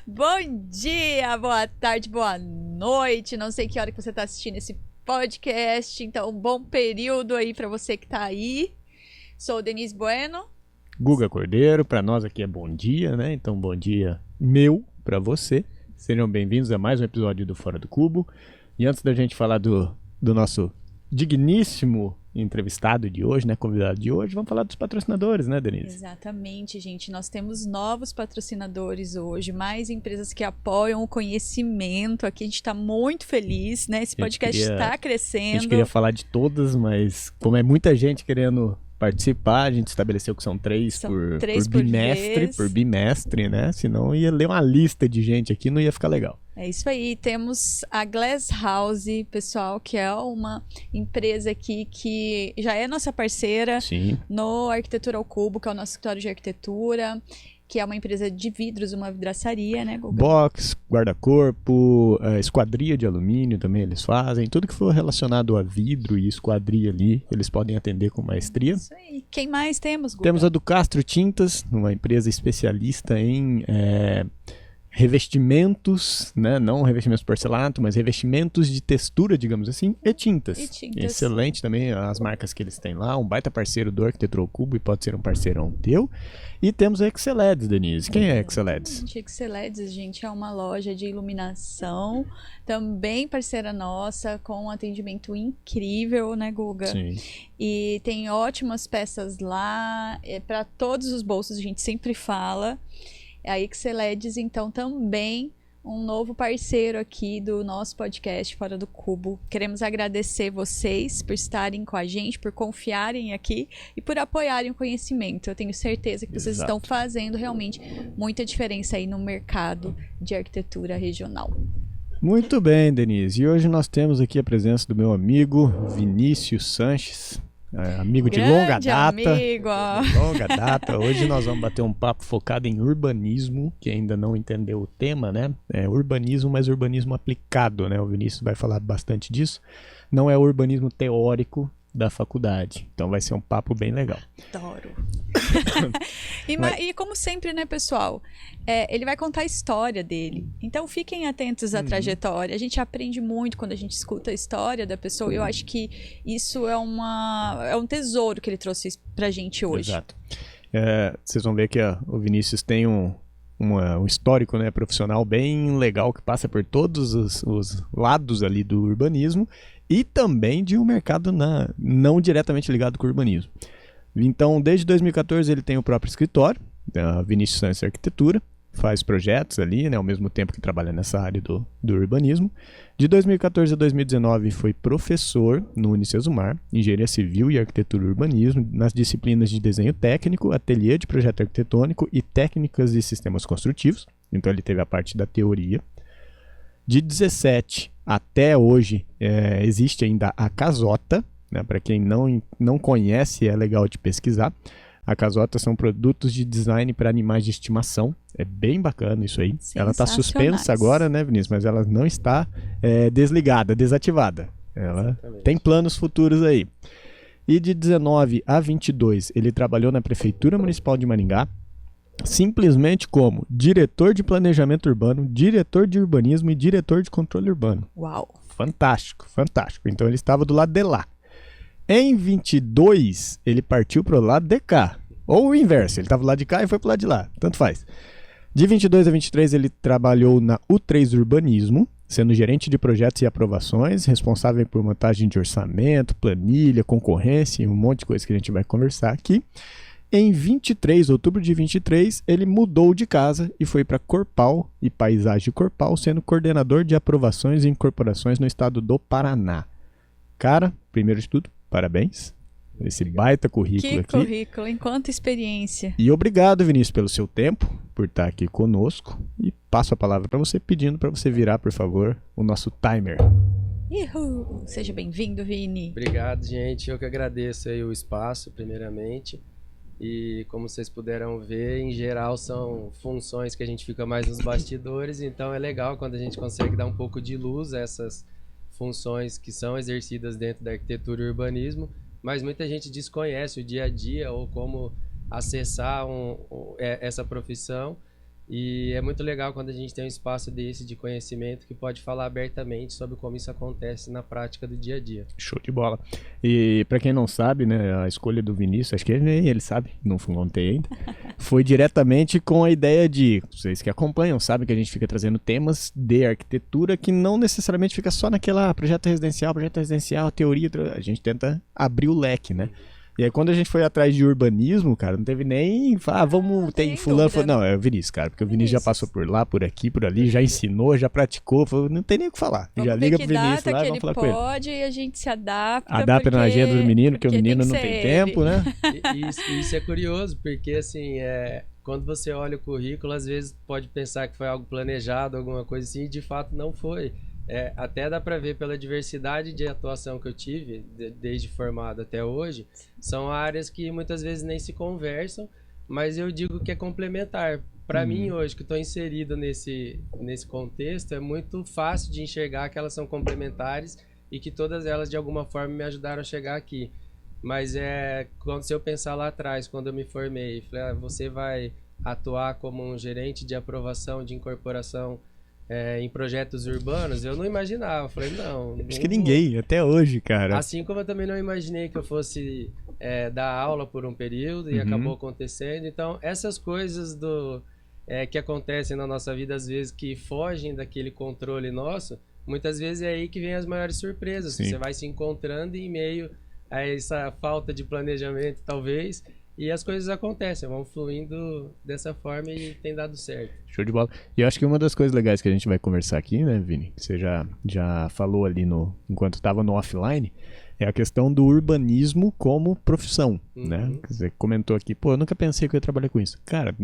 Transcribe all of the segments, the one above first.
Bom dia, boa tarde, boa noite. Não sei que hora que você está assistindo esse podcast, então bom período aí para você que está aí. Sou Denise Bueno. Guga Cordeiro, para nós aqui é bom dia, né? Então bom dia meu para você. Sejam bem-vindos a mais um episódio do Fora do Cubo. E antes da gente falar do nosso digníssimo entrevistado de hoje, né, convidado de hoje, vamos falar dos patrocinadores, né, Denise? Exatamente, gente. Nós temos novos patrocinadores hoje, mais empresas que apoiam o conhecimento. Aqui a gente está muito feliz, né? Esse podcast está crescendo. A gente queria falar de todas, mas como é muita gente querendo participar, a gente estabeleceu que são três por bimestre, né? Senão ia ler uma lista de gente aqui, não ia ficar legal. É isso aí, temos a Glass House, pessoal, que é uma empresa aqui que já é nossa parceira. Sim. No Arquitetura ao Cubo, que é o nosso escritório de arquitetura, que é uma empresa de vidros, uma vidraçaria, né, Guga? Box, guarda-corpo, esquadria de alumínio também eles fazem. Tudo que for relacionado a vidro e esquadria ali, eles podem atender com maestria. Isso aí. Quem mais temos, Guga? Temos a do Castro Tintas, uma empresa especialista em revestimentos, né? Não revestimentos de porcelanato, mas revestimentos de textura, digamos assim, e tintas. Excelente também as marcas que eles têm lá, um baita parceiro do Arquitetura ao Cubo e pode ser um parceirão teu. E temos a Exceleds, Denise. Quem é a Exceleds? Exceleds, gente, é uma loja de iluminação, também parceira nossa, com um atendimento incrível, né, Guga? Sim. E tem ótimas peças lá, para todos os bolsos, a gente sempre fala. A Exceleds, então, também um novo parceiro aqui do nosso podcast Fora do Cubo. Queremos agradecer vocês por estarem com a gente, por confiarem aqui e por apoiarem o conhecimento. Eu tenho certeza que vocês estão fazendo realmente muita diferença aí no mercado de arquitetura regional. Muito bem, Denise. E hoje nós temos aqui a presença do meu amigo Vinícius Sanches. Amigo de longa data. Amigo. Longa data. Hoje nós vamos bater um papo focado em urbanismo, que ainda não entendeu o tema, né? É urbanismo, mas urbanismo aplicado, né? O Vinícius vai falar bastante disso. Não é o urbanismo teórico da faculdade. Então vai ser um papo bem legal. Adoro. E como sempre, né, pessoal? Ele vai contar a história dele. Então fiquem atentos à trajetória. A gente aprende muito quando a gente escuta a história da pessoa. Eu acho que isso é um tesouro que ele trouxe pra gente hoje. Exato. Vocês vão ver que o Vinícius tem um histórico, né, profissional bem legal que passa por todos os lados ali do urbanismo e também de um mercado não diretamente ligado com o urbanismo. Então, desde 2014 ele tem o próprio escritório, Vinícius Sanches Arquitetura, faz projetos ali, né, ao mesmo tempo que trabalha nessa área do urbanismo. De 2014 a 2019 foi professor no Unicesumar, Engenharia Civil e Arquitetura e Urbanismo, nas disciplinas de desenho técnico, ateliê de projeto arquitetônico e técnicas de sistemas construtivos. Então ele teve a parte da teoria. De 17 até hoje existe ainda a Casota, né? Para quem não conhece, é legal de pesquisar. A Casota são produtos de design para animais de estimação. É bem bacana isso aí. Ela está suspensa agora, né, Vinícius? Mas ela não está desligada, desativada. Ela tem planos futuros aí. E de 19 a 22, ele trabalhou na Prefeitura Municipal de Maringá, simplesmente como diretor de planejamento urbano, diretor de urbanismo e diretor de controle urbano. Uau! Fantástico, fantástico. Então ele estava do lado de lá. Em 22, ele partiu para o lado de cá. Ou o inverso, ele estava do lado de cá e foi para o lado de lá. Tanto faz. De 22 a 23, ele trabalhou na U3 Urbanismo, sendo gerente de projetos e aprovações, responsável por montagem de orçamento, planilha, concorrência e um monte de coisa que a gente vai conversar aqui. Em outubro de 23, ele mudou de casa e foi para Corpal e Paisagem Corpal, sendo coordenador de aprovações e incorporações no estado do Paraná. Cara, primeiro de tudo, parabéns. Esse baita currículo aqui. Que currículo, enquanto experiência. E obrigado, Vinícius, pelo seu tempo, por estar aqui conosco. E passo a palavra para você, pedindo para você virar, por favor, o nosso timer. Uhul. Seja bem-vindo, Vini. Obrigado, gente. Eu que agradeço aí o espaço, primeiramente. E como vocês puderam ver, em geral são funções que a gente fica mais nos bastidores, então é legal quando a gente consegue dar um pouco de luz a essas funções que são exercidas dentro da arquitetura e urbanismo, mas muita gente desconhece o dia a dia ou como acessar essa profissão. E é muito legal quando a gente tem um espaço desse de conhecimento que pode falar abertamente sobre como isso acontece na prática do dia a dia. Show de bola. E pra quem não sabe, né, a escolha do Vinícius, acho que nem ele sabe, não contei ainda, foi diretamente com a ideia de, vocês que acompanham sabem que a gente fica trazendo temas de arquitetura que não necessariamente fica só naquela projeto residencial, teoria, a gente tenta abrir o leque, né? E aí quando a gente foi atrás de urbanismo, cara, não teve nem, vamos, tem fulano, não, é o Vinícius, cara, porque o Vinícius já passou por lá, por aqui, por ali, já ensinou, já praticou, não tem nem o que falar. Vamos já liga pro Vinícius lá e vamos falar com ele. Pode e a gente se adapta. Adapta na agenda do menino, porque o menino não tem tempo, né? Isso é curioso, porque assim, quando você olha o currículo, às vezes pode pensar que foi algo planejado, alguma coisa assim, e de fato não foi. Até dá para ver pela diversidade de atuação que eu tive, desde formado até hoje, são áreas que muitas vezes nem se conversam, mas eu digo que é complementar. Para mim hoje, que estou inserido nesse contexto, é muito fácil de enxergar que elas são complementares e que todas elas de alguma forma me ajudaram a chegar aqui. Mas se eu pensar lá atrás, quando eu me formei, falei, você vai atuar como um gerente de aprovação de incorporação em projetos urbanos, eu não imaginava. Eu falei, não. Acho que ninguém, até hoje, cara. Assim como eu também não imaginei que eu fosse dar aula por um período e acabou acontecendo. Então, essas coisas que acontecem na nossa vida, às vezes, que fogem daquele controle nosso, muitas vezes é aí que vem as maiores surpresas. Sim. Você vai se encontrando em meio a essa falta de planejamento, talvez, e as coisas acontecem, vão fluindo dessa forma e tem dado certo. Show de bola. E eu acho que uma das coisas legais que a gente vai conversar aqui, né, Vini, que você já falou ali enquanto estava no offline, é a questão do urbanismo como profissão, né? Você comentou aqui, eu nunca pensei que eu ia trabalhar com isso. Cara,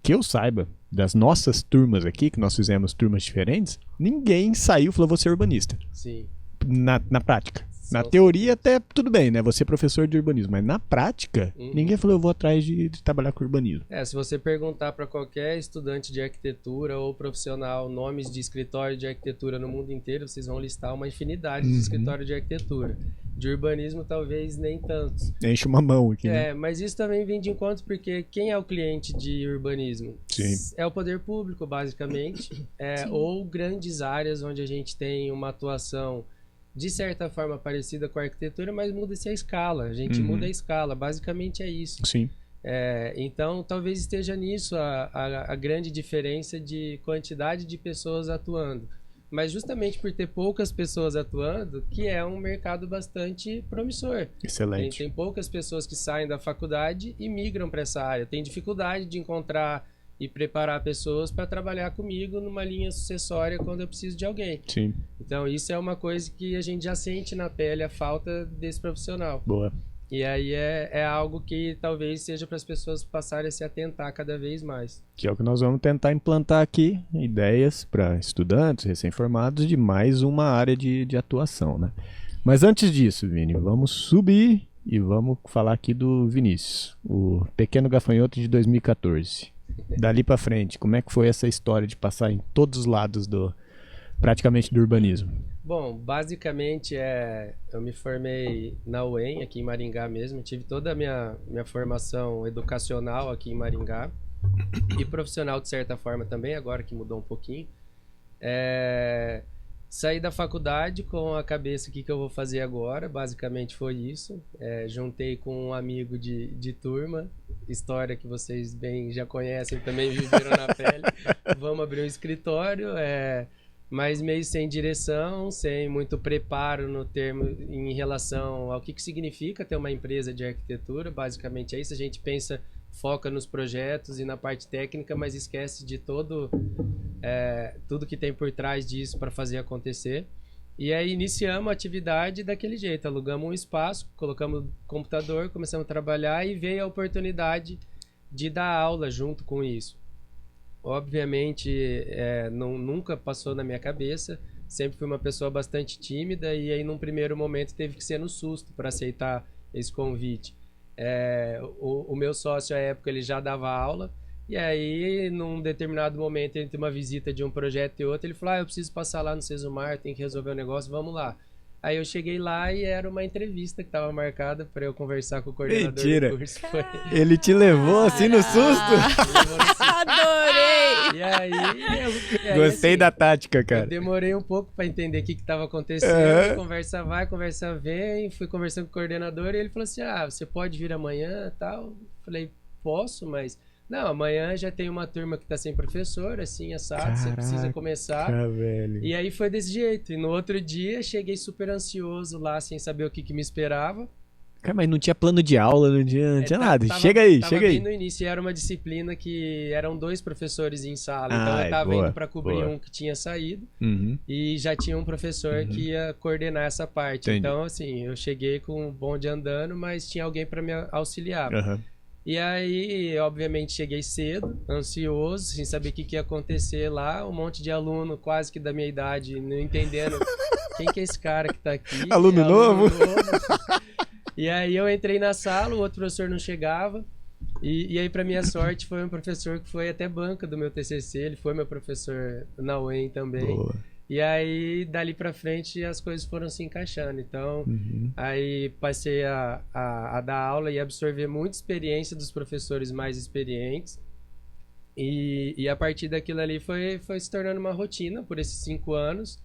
que eu saiba, das nossas turmas aqui, que nós fizemos turmas diferentes, ninguém saiu e falou, vou ser urbanista. Sim. Na prática. Na teoria até tudo bem, né? Você é professor de urbanismo, mas na prática, ninguém falou eu vou atrás de trabalhar com urbanismo. Se você perguntar para qualquer estudante de arquitetura ou profissional nomes de escritório de arquitetura no mundo inteiro, vocês vão listar uma infinidade de escritório de arquitetura. De urbanismo, talvez nem tantos. Enche uma mão aqui, né? Mas isso também vem de encontro porque quem é o cliente de urbanismo? Sim. É o poder público, basicamente, ou grandes áreas onde a gente tem uma atuação de certa forma parecida com a arquitetura, mas muda-se a escala. A gente muda a escala. Basicamente é isso. Sim. Então, talvez esteja nisso a grande diferença de quantidade de pessoas atuando. Mas justamente por ter poucas pessoas atuando, que é um mercado bastante promissor. Excelente. Tem poucas pessoas que saem da faculdade e migram para essa área. Tem dificuldade de encontrar e preparar pessoas para trabalhar comigo numa linha sucessória quando eu preciso de alguém. Sim. Então isso é uma coisa que a gente já sente na pele, a falta desse profissional. Boa. E aí é algo que talvez seja para as pessoas passarem a se atentar cada vez mais. Que é o que nós vamos tentar implantar aqui, ideias para estudantes recém-formados de mais uma área de atuação, né? Mas antes disso, Vini, vamos subir e vamos falar aqui do Vinícius, o Pequeno Gafanhoto de 2014. Dali para frente, como é que foi essa história de passar em todos os lados praticamente do urbanismo? Bom, basicamente eu me formei na UEM, aqui em Maringá mesmo. Tive toda a minha formação educacional aqui em Maringá e profissional de certa forma também, agora que mudou um pouquinho. Saí da faculdade com a cabeça, o que eu vou fazer agora, basicamente foi isso. Juntei com um amigo de turma, história que vocês bem já conhecem, também viveram na pele. Vamos abrir um escritório, mas meio sem direção, sem muito preparo no termo em relação ao que significa ter uma empresa de arquitetura. Basicamente é isso, a gente foca nos projetos e na parte técnica, mas esquece de tudo que tem por trás disso para fazer acontecer. E aí iniciamos a atividade daquele jeito, alugamos um espaço, colocamos computador, começamos a trabalhar e veio a oportunidade de dar aula junto com isso. Obviamente, nunca passou na minha cabeça, sempre fui uma pessoa bastante tímida e aí num primeiro momento teve que ser no susto para aceitar esse convite. O meu sócio à época ele já dava aula e aí num determinado momento entre uma visita de um projeto e outro ele falou, eu preciso passar lá no Sesumar, tem que resolver um negócio, vamos lá. Aí eu cheguei lá e era uma entrevista que tava marcada para eu conversar com o coordenador Mentira. do curso. Foi. Ele te levou assim no susto? Adorei! E aí Gostei assim, da tática, eu cara. demorei um pouco para entender o que estava acontecendo. Conversa vai, conversa vem. Fui conversando com o coordenador e ele falou assim: você pode vir amanhã e tal? Falei, posso, mas... Não, amanhã já tem uma turma que tá sem professor, assim, assado, você precisa começar. Velho. E aí foi desse jeito. E no outro dia, cheguei super ansioso lá, sem saber o que me esperava. Cara, mas não tinha plano de aula, não tinha nada. Chega aí. Tava bem no início, e era uma disciplina que eram 2 professores em sala. Então eu tava indo para cobrir um que tinha saído. E já tinha um professor que ia coordenar essa parte. Entendi. Então, assim, eu cheguei com o bonde andando, mas tinha alguém para me auxiliar. E aí, obviamente, cheguei cedo, ansioso, sem saber o que ia acontecer lá. Um monte de aluno quase que da minha idade, não entendendo quem que é esse cara que tá aqui. Aluno novo? E aí eu entrei na sala, o outro professor não chegava. E aí, para minha sorte, foi um professor que foi até banca do meu TCC. Ele foi meu professor na UEM também. Boa. E aí, dali pra frente, as coisas foram se encaixando. Então, aí passei a dar aula e absorver muita experiência dos professores mais experientes. E a partir daquilo ali foi se tornando uma rotina por esses 5 anos.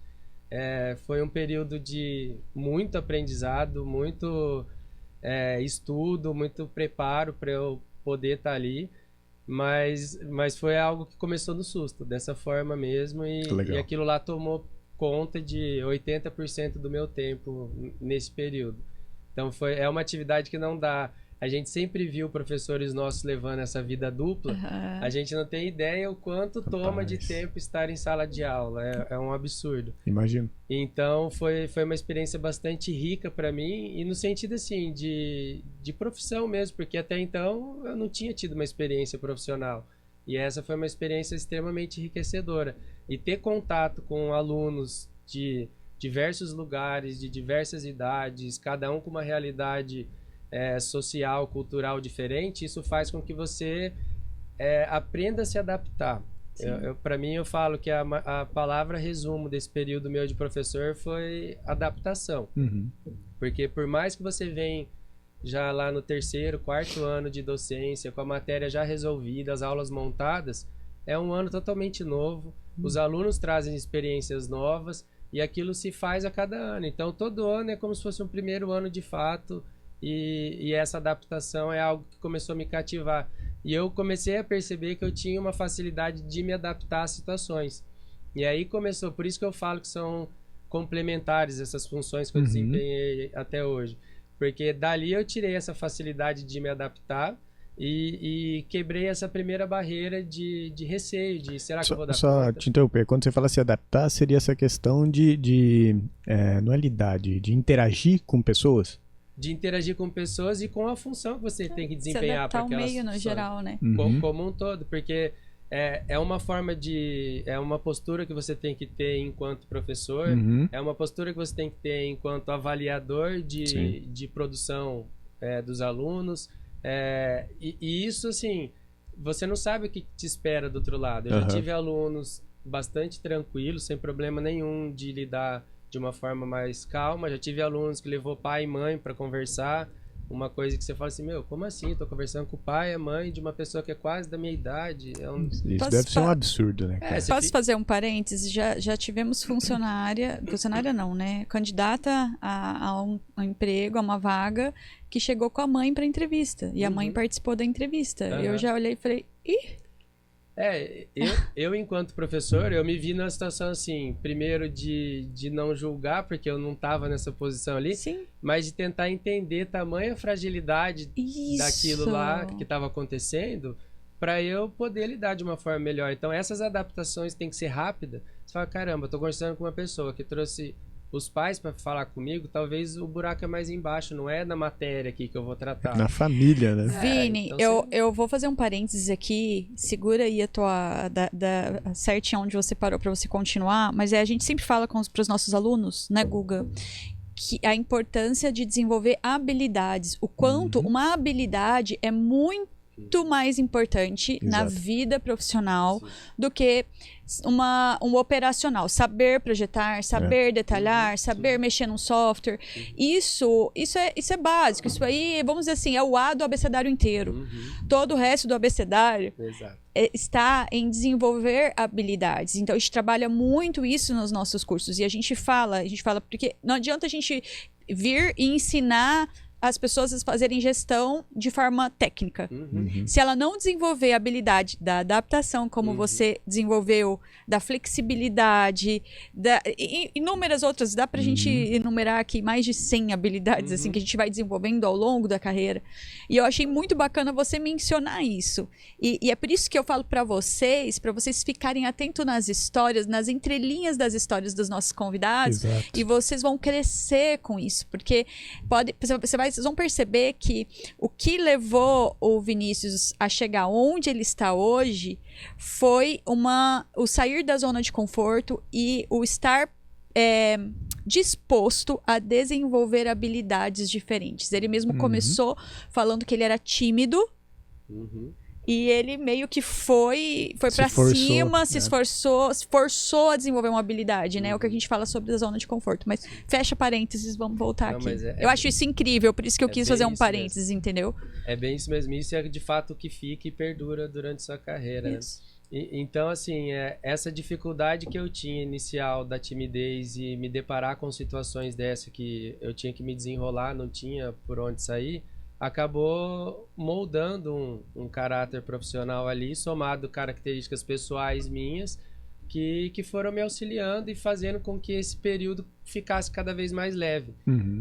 Foi um período de muito aprendizado, muito estudo, muito preparo para eu poder estar ali. Mas foi algo que começou no susto, dessa forma mesmo, e aquilo lá tomou conta de 80% do meu tempo nesse período. Então é uma atividade que não dá. A gente sempre viu professores nossos levando essa vida dupla. A gente não tem ideia o quanto toma de tempo estar em sala de aula. É um absurdo. Imagino. Então foi uma experiência bastante rica para mim, e no sentido assim de profissão mesmo, porque até então eu não tinha tido uma experiência profissional. E essa foi uma experiência extremamente enriquecedora. E ter contato com alunos de diversos lugares, de diversas idades, cada um com uma realidade social, cultural diferente, isso faz com que você aprenda a se adaptar. Para mim, eu falo que a palavra resumo desse período meu de professor foi adaptação. Porque por mais que você venha já lá no 3º, 4º ano de docência, com a matéria já resolvida, as aulas montadas, é um ano totalmente novo, os alunos trazem experiências novas e aquilo se faz a cada ano. Então, todo ano é como se fosse um primeiro ano de fato, e essa adaptação é algo que começou a me cativar. E eu comecei a perceber que eu tinha uma facilidade de me adaptar às situações. E aí começou, por isso que eu falo que são complementares essas funções que eu desempenhei até hoje. Porque dali eu tirei essa facilidade de me adaptar e quebrei essa primeira barreira de receio, de será que eu vou dar Só conta? te interromper, quando você fala se adaptar, seria essa questão não é lidade, de interagir com pessoas? De interagir com pessoas e com a função que você tem que desempenhar para aquelas meio no geral, né? Como um todo, porque é uma forma é uma postura que você tem que ter enquanto professor, é uma postura que você tem que ter enquanto avaliador de produção dos alunos, e isso, assim, você não sabe o que te espera do outro lado. Eu já tive alunos bastante tranquilos, sem problema nenhum de lidar de uma forma mais calma. Já tive alunos que levou pai e mãe para conversar, uma coisa que você fala assim, como assim? Tô conversando com o pai e a mãe de uma pessoa que é quase da minha idade. Isso deve ser um absurdo, né? Posso fazer um parênteses? Já tivemos funcionária não, né? Candidata a um emprego, a uma vaga, que chegou com a mãe para entrevista. E a mãe participou da entrevista. Eu já olhei e falei, eu enquanto professor, eu me vi numa situação assim, primeiro de não julgar, porque eu não estava nessa posição ali, mas de tentar entender tamanha fragilidade daquilo lá que estava acontecendo, para eu poder lidar de uma forma melhor. Então essas adaptações têm que ser rápidas. Você fala, caramba, eu tô conversando com uma pessoa que trouxe os pais para falar comigo, talvez o buraco é mais embaixo, não é na matéria aqui que eu vou tratar. Na família, né? Vini, então eu vou fazer um parênteses aqui, segura aí a tua certinho onde você parou para você continuar, mas a gente sempre fala para os nossos alunos, né, Guga, que a importância de desenvolver habilidades, o quanto uma habilidade é muito muito mais importante na Exato. vida profissional Sim. do que um operacional. Saber projetar, saber detalhar, saber mexer num software. Isso é básico. Isso aí, vamos dizer assim, é o A do abecedário inteiro. Todo o resto do abecedário Exato. está em desenvolver habilidades. Então, a gente trabalha muito isso nos nossos cursos. E a gente fala porque não adianta a gente vir e ensinar as pessoas a fazerem gestão de forma técnica. Se ela não desenvolver a habilidade da adaptação, como você desenvolveu, da flexibilidade, inúmeras outras, dá pra gente enumerar aqui mais de 100 habilidades assim, que a gente vai desenvolvendo ao longo da carreira. E eu achei muito bacana você mencionar isso. E é por isso que eu falo para vocês ficarem atentos nas histórias, nas entrelinhas das histórias dos nossos convidados. Exato. E vocês vão crescer com isso, porque vocês vão perceber que o que levou o Vinícius a chegar onde ele está hoje foi o sair da zona de conforto e o estar disposto a desenvolver habilidades diferentes. Ele mesmo começou falando que ele era tímido. E ele meio que foi pra cima, se forçou a desenvolver uma habilidade, né? É o que a gente fala sobre a zona de conforto. Mas fecha parênteses, vamos voltar Não, aqui. mas Eu acho isso incrível, por isso que eu quis bem fazer um isso parênteses, entendeu? É bem isso mesmo. Isso é de fato o que fica e perdura durante sua carreira, né? Isso. Então, assim, essa dificuldade que eu tinha inicial da timidez e me deparar com situações dessa que eu tinha que me desenrolar, não tinha por onde sair, acabou moldando um caráter profissional ali, somado características pessoais minhas, que foram me auxiliando e fazendo com que esse período ficasse cada vez mais leve.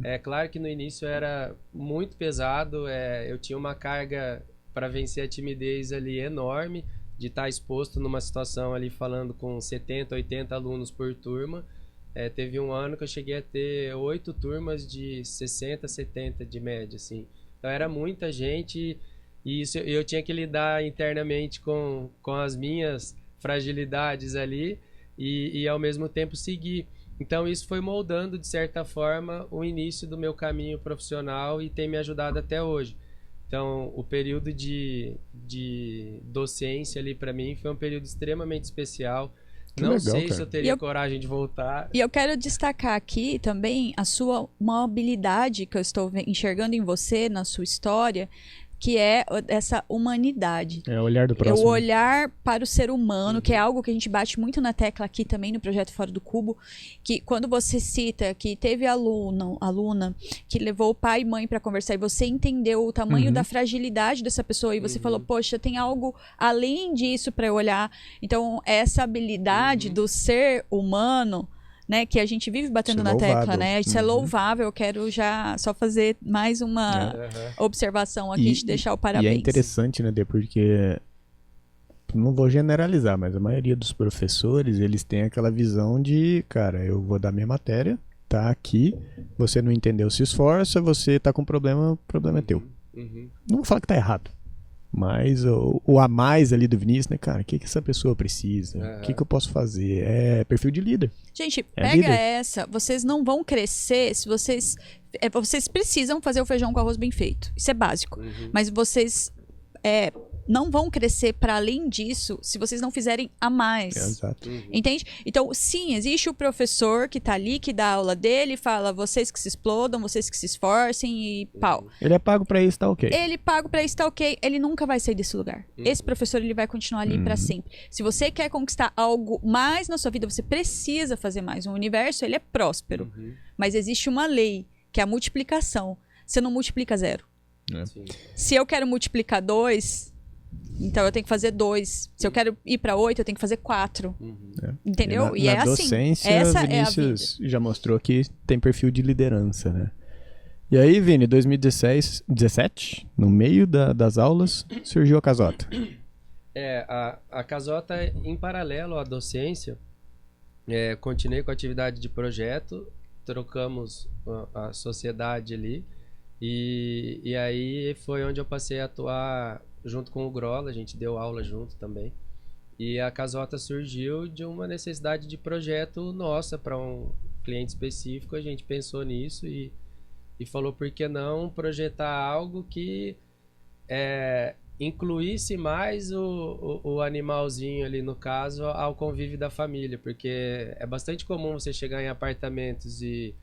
É claro que no início era muito pesado, eu tinha uma carga para vencer a timidez ali enorme, de estar exposto numa situação ali falando com 70, 80 alunos por turma. Teve um ano que eu cheguei a ter 8 turmas de 60, 70 de média, assim. Então era muita gente e isso eu tinha que lidar internamente com as minhas fragilidades ali e ao mesmo tempo seguir. Então isso foi moldando de certa forma o início do meu caminho profissional e tem me ajudado até hoje. Então o período de docência ali para mim foi um período extremamente especial. Não legal, sei cara. se eu teria coragem de voltar. E eu quero destacar aqui também uma habilidade que eu estou enxergando em você, na sua história, que é essa humanidade. É o olhar do próximo. O olhar para o ser humano, que é algo que a gente bate muito na tecla aqui também no Projeto Fora do Cubo, que quando você cita que teve aluna que levou o pai e mãe para conversar e você entendeu o tamanho da fragilidade dessa pessoa e você falou, poxa, tem algo além disso para eu olhar. Então, essa habilidade do ser humano, né, que a gente vive batendo na tecla, né? Isso é louvável. Eu quero já só fazer mais uma observação aqui, te deixar o parabéns. E é interessante, né, Dê, porque não vou generalizar, mas a maioria dos professores, eles têm aquela visão de, cara, eu vou dar minha matéria, tá aqui, você não entendeu, se esforça, você tá com problema, o problema é teu. Não vou falar que tá errado. Mas o a mais ali do Vinícius, né, cara? O que essa pessoa precisa? O que eu posso fazer? É perfil de líder. Gente, pega líder. essa. Vocês não vão crescer se vocês... vocês precisam fazer o feijão com arroz bem feito. Isso é básico. Mas vocês não vão crescer para além disso se vocês não fizerem a mais. Exato. Entende? Então, sim, existe o professor que tá ali, que dá a aula dele, fala vocês que se explodam, vocês que se esforcem e pau. Ele é pago pra isso, tá ok. Ele paga pra isso, tá ok. Ele nunca vai sair desse lugar. Esse professor, ele vai continuar ali pra sempre. Se você quer conquistar algo mais na sua vida, você precisa fazer mais. O universo, ele é próspero. Mas existe uma lei, que é a multiplicação. Você não multiplica 0. Se eu quero multiplicar 2... Então eu tenho que fazer 2. Se eu quero ir para 8, eu tenho que fazer 4. Entendeu? E na docência, essa Vinícius é a vida. já mostrou que tem perfil de liderança, né? E aí, Vini, 2017, no meio das aulas, surgiu a Casota. A Casota, em paralelo à docência, continuei com a atividade de projeto, trocamos a sociedade ali, e aí foi onde eu passei a atuar junto com o Grola, a gente deu aula junto também. E a Casota surgiu de uma necessidade de projeto nossa para um cliente específico. A gente pensou nisso e falou por que não projetar algo que incluísse mais o animalzinho ali, no caso, ao convívio da família, porque é bastante comum você chegar em apartamentos e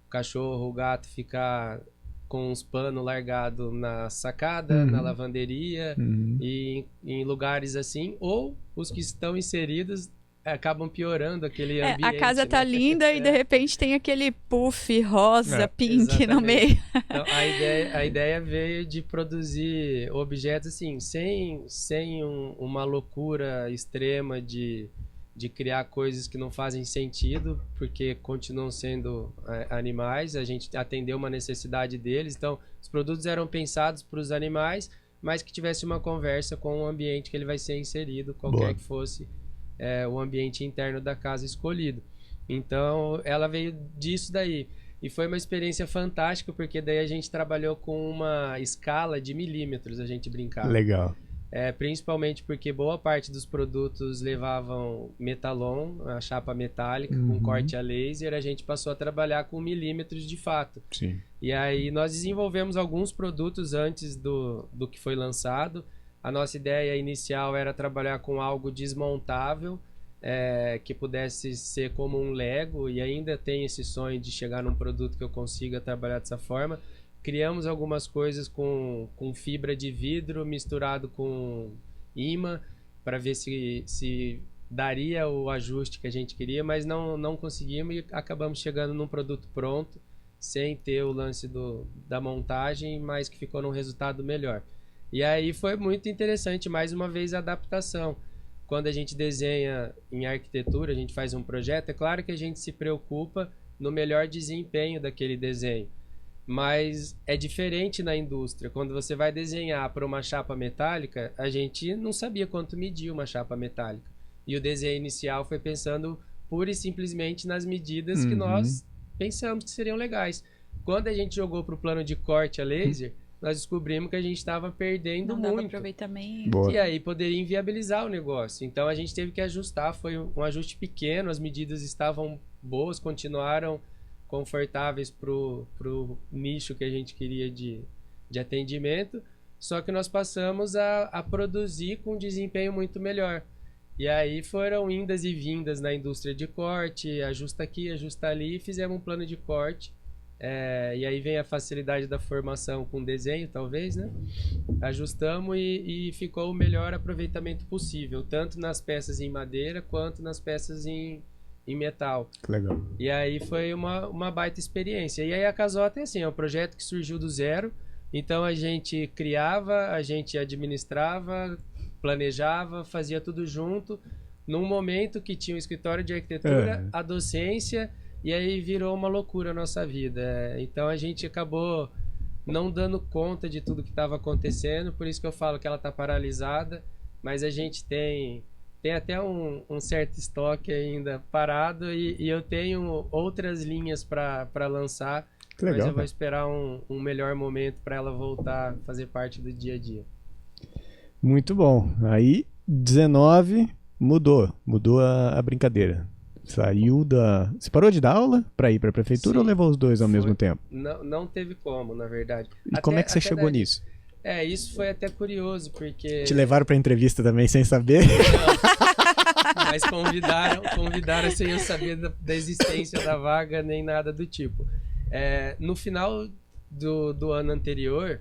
o cachorro, o gato ficar com uns panos largados na sacada, na lavanderia e em lugares assim, ou os que estão inseridos acabam piorando aquele ambiente. A casa tá linda e de repente tem aquele puff rosa, pink exatamente. no meio. Então, a ideia veio de produzir objetos assim, sem uma loucura extrema de criar coisas que não fazem sentido, porque continuam sendo animais, a gente atendeu uma necessidade deles, então os produtos eram pensados para os animais, mas que tivesse uma conversa com o ambiente que ele vai ser inserido, qualquer que fosse o ambiente interno da casa escolhido. Então ela veio disso daí. E foi uma experiência fantástica, porque daí a gente trabalhou com uma escala de milímetros, a gente brincava. Legal. Principalmente porque boa parte dos produtos levavam metalon, a chapa metálica, com corte a laser, a gente passou a trabalhar com milímetros de fato. Sim. E aí nós desenvolvemos alguns produtos antes do que foi lançado. A nossa ideia inicial era trabalhar com algo desmontável, que pudesse ser como um Lego, e ainda tem esse sonho de chegar num produto que eu consiga trabalhar dessa forma. Criamos algumas coisas com fibra de vidro misturado com imã, para ver se daria o ajuste que a gente queria, mas não conseguimos e acabamos chegando num produto pronto, sem ter o lance da montagem, mas que ficou num resultado melhor. E aí foi muito interessante, mais uma vez, a adaptação. Quando a gente desenha em arquitetura, a gente faz um projeto, é claro que a gente se preocupa no melhor desempenho daquele desenho. Mas é diferente na indústria. Quando você vai desenhar para uma chapa metálica, a gente não sabia quanto media uma chapa metálica. E o desenho inicial foi pensando pura e simplesmente nas medidas que nós pensamos que seriam legais. Quando a gente jogou para o plano de corte a laser, nós descobrimos que a gente estava perdendo Não dava muito. aproveitamento. Boa. E aí poderia inviabilizar o negócio. Então a gente teve que ajustar, foi um ajuste pequeno, as medidas estavam boas, continuaram confortáveis pro nicho que a gente queria de atendimento, só que nós passamos a produzir com um desempenho muito melhor. E aí foram indas e vindas na indústria de corte, ajusta aqui, ajusta ali, e fizemos um plano de corte. E aí vem a facilidade da formação com desenho, talvez, né? Ajustamos e ficou o melhor aproveitamento possível, tanto nas peças em madeira quanto nas peças em metal. Legal. E aí foi uma baita experiência. E aí a Casota é assim, é um projeto que surgiu do zero, então a gente criava, a gente administrava, planejava, fazia tudo junto, num momento que tinha um escritório de arquitetura, a docência, e aí virou uma loucura a nossa vida. Então a gente acabou não dando conta de tudo que estava acontecendo, por isso que eu falo que ela está paralisada, mas a gente tem até um certo estoque ainda parado e eu tenho outras linhas para lançar, Legal, mas eu vou esperar um melhor momento para ela voltar a fazer parte do dia a dia. Muito bom. Aí, 19, mudou a brincadeira. Saiu Você parou de dar aula para ir para a prefeitura? Sim, ou levou os dois ao mesmo tempo? Não teve como, na verdade. E como é que você chegou nisso? Isso foi até curioso, porque... Te levaram para entrevista também sem saber? Não, mas convidaram sem eu saber da existência da vaga, nem nada do tipo. No final do ano anterior,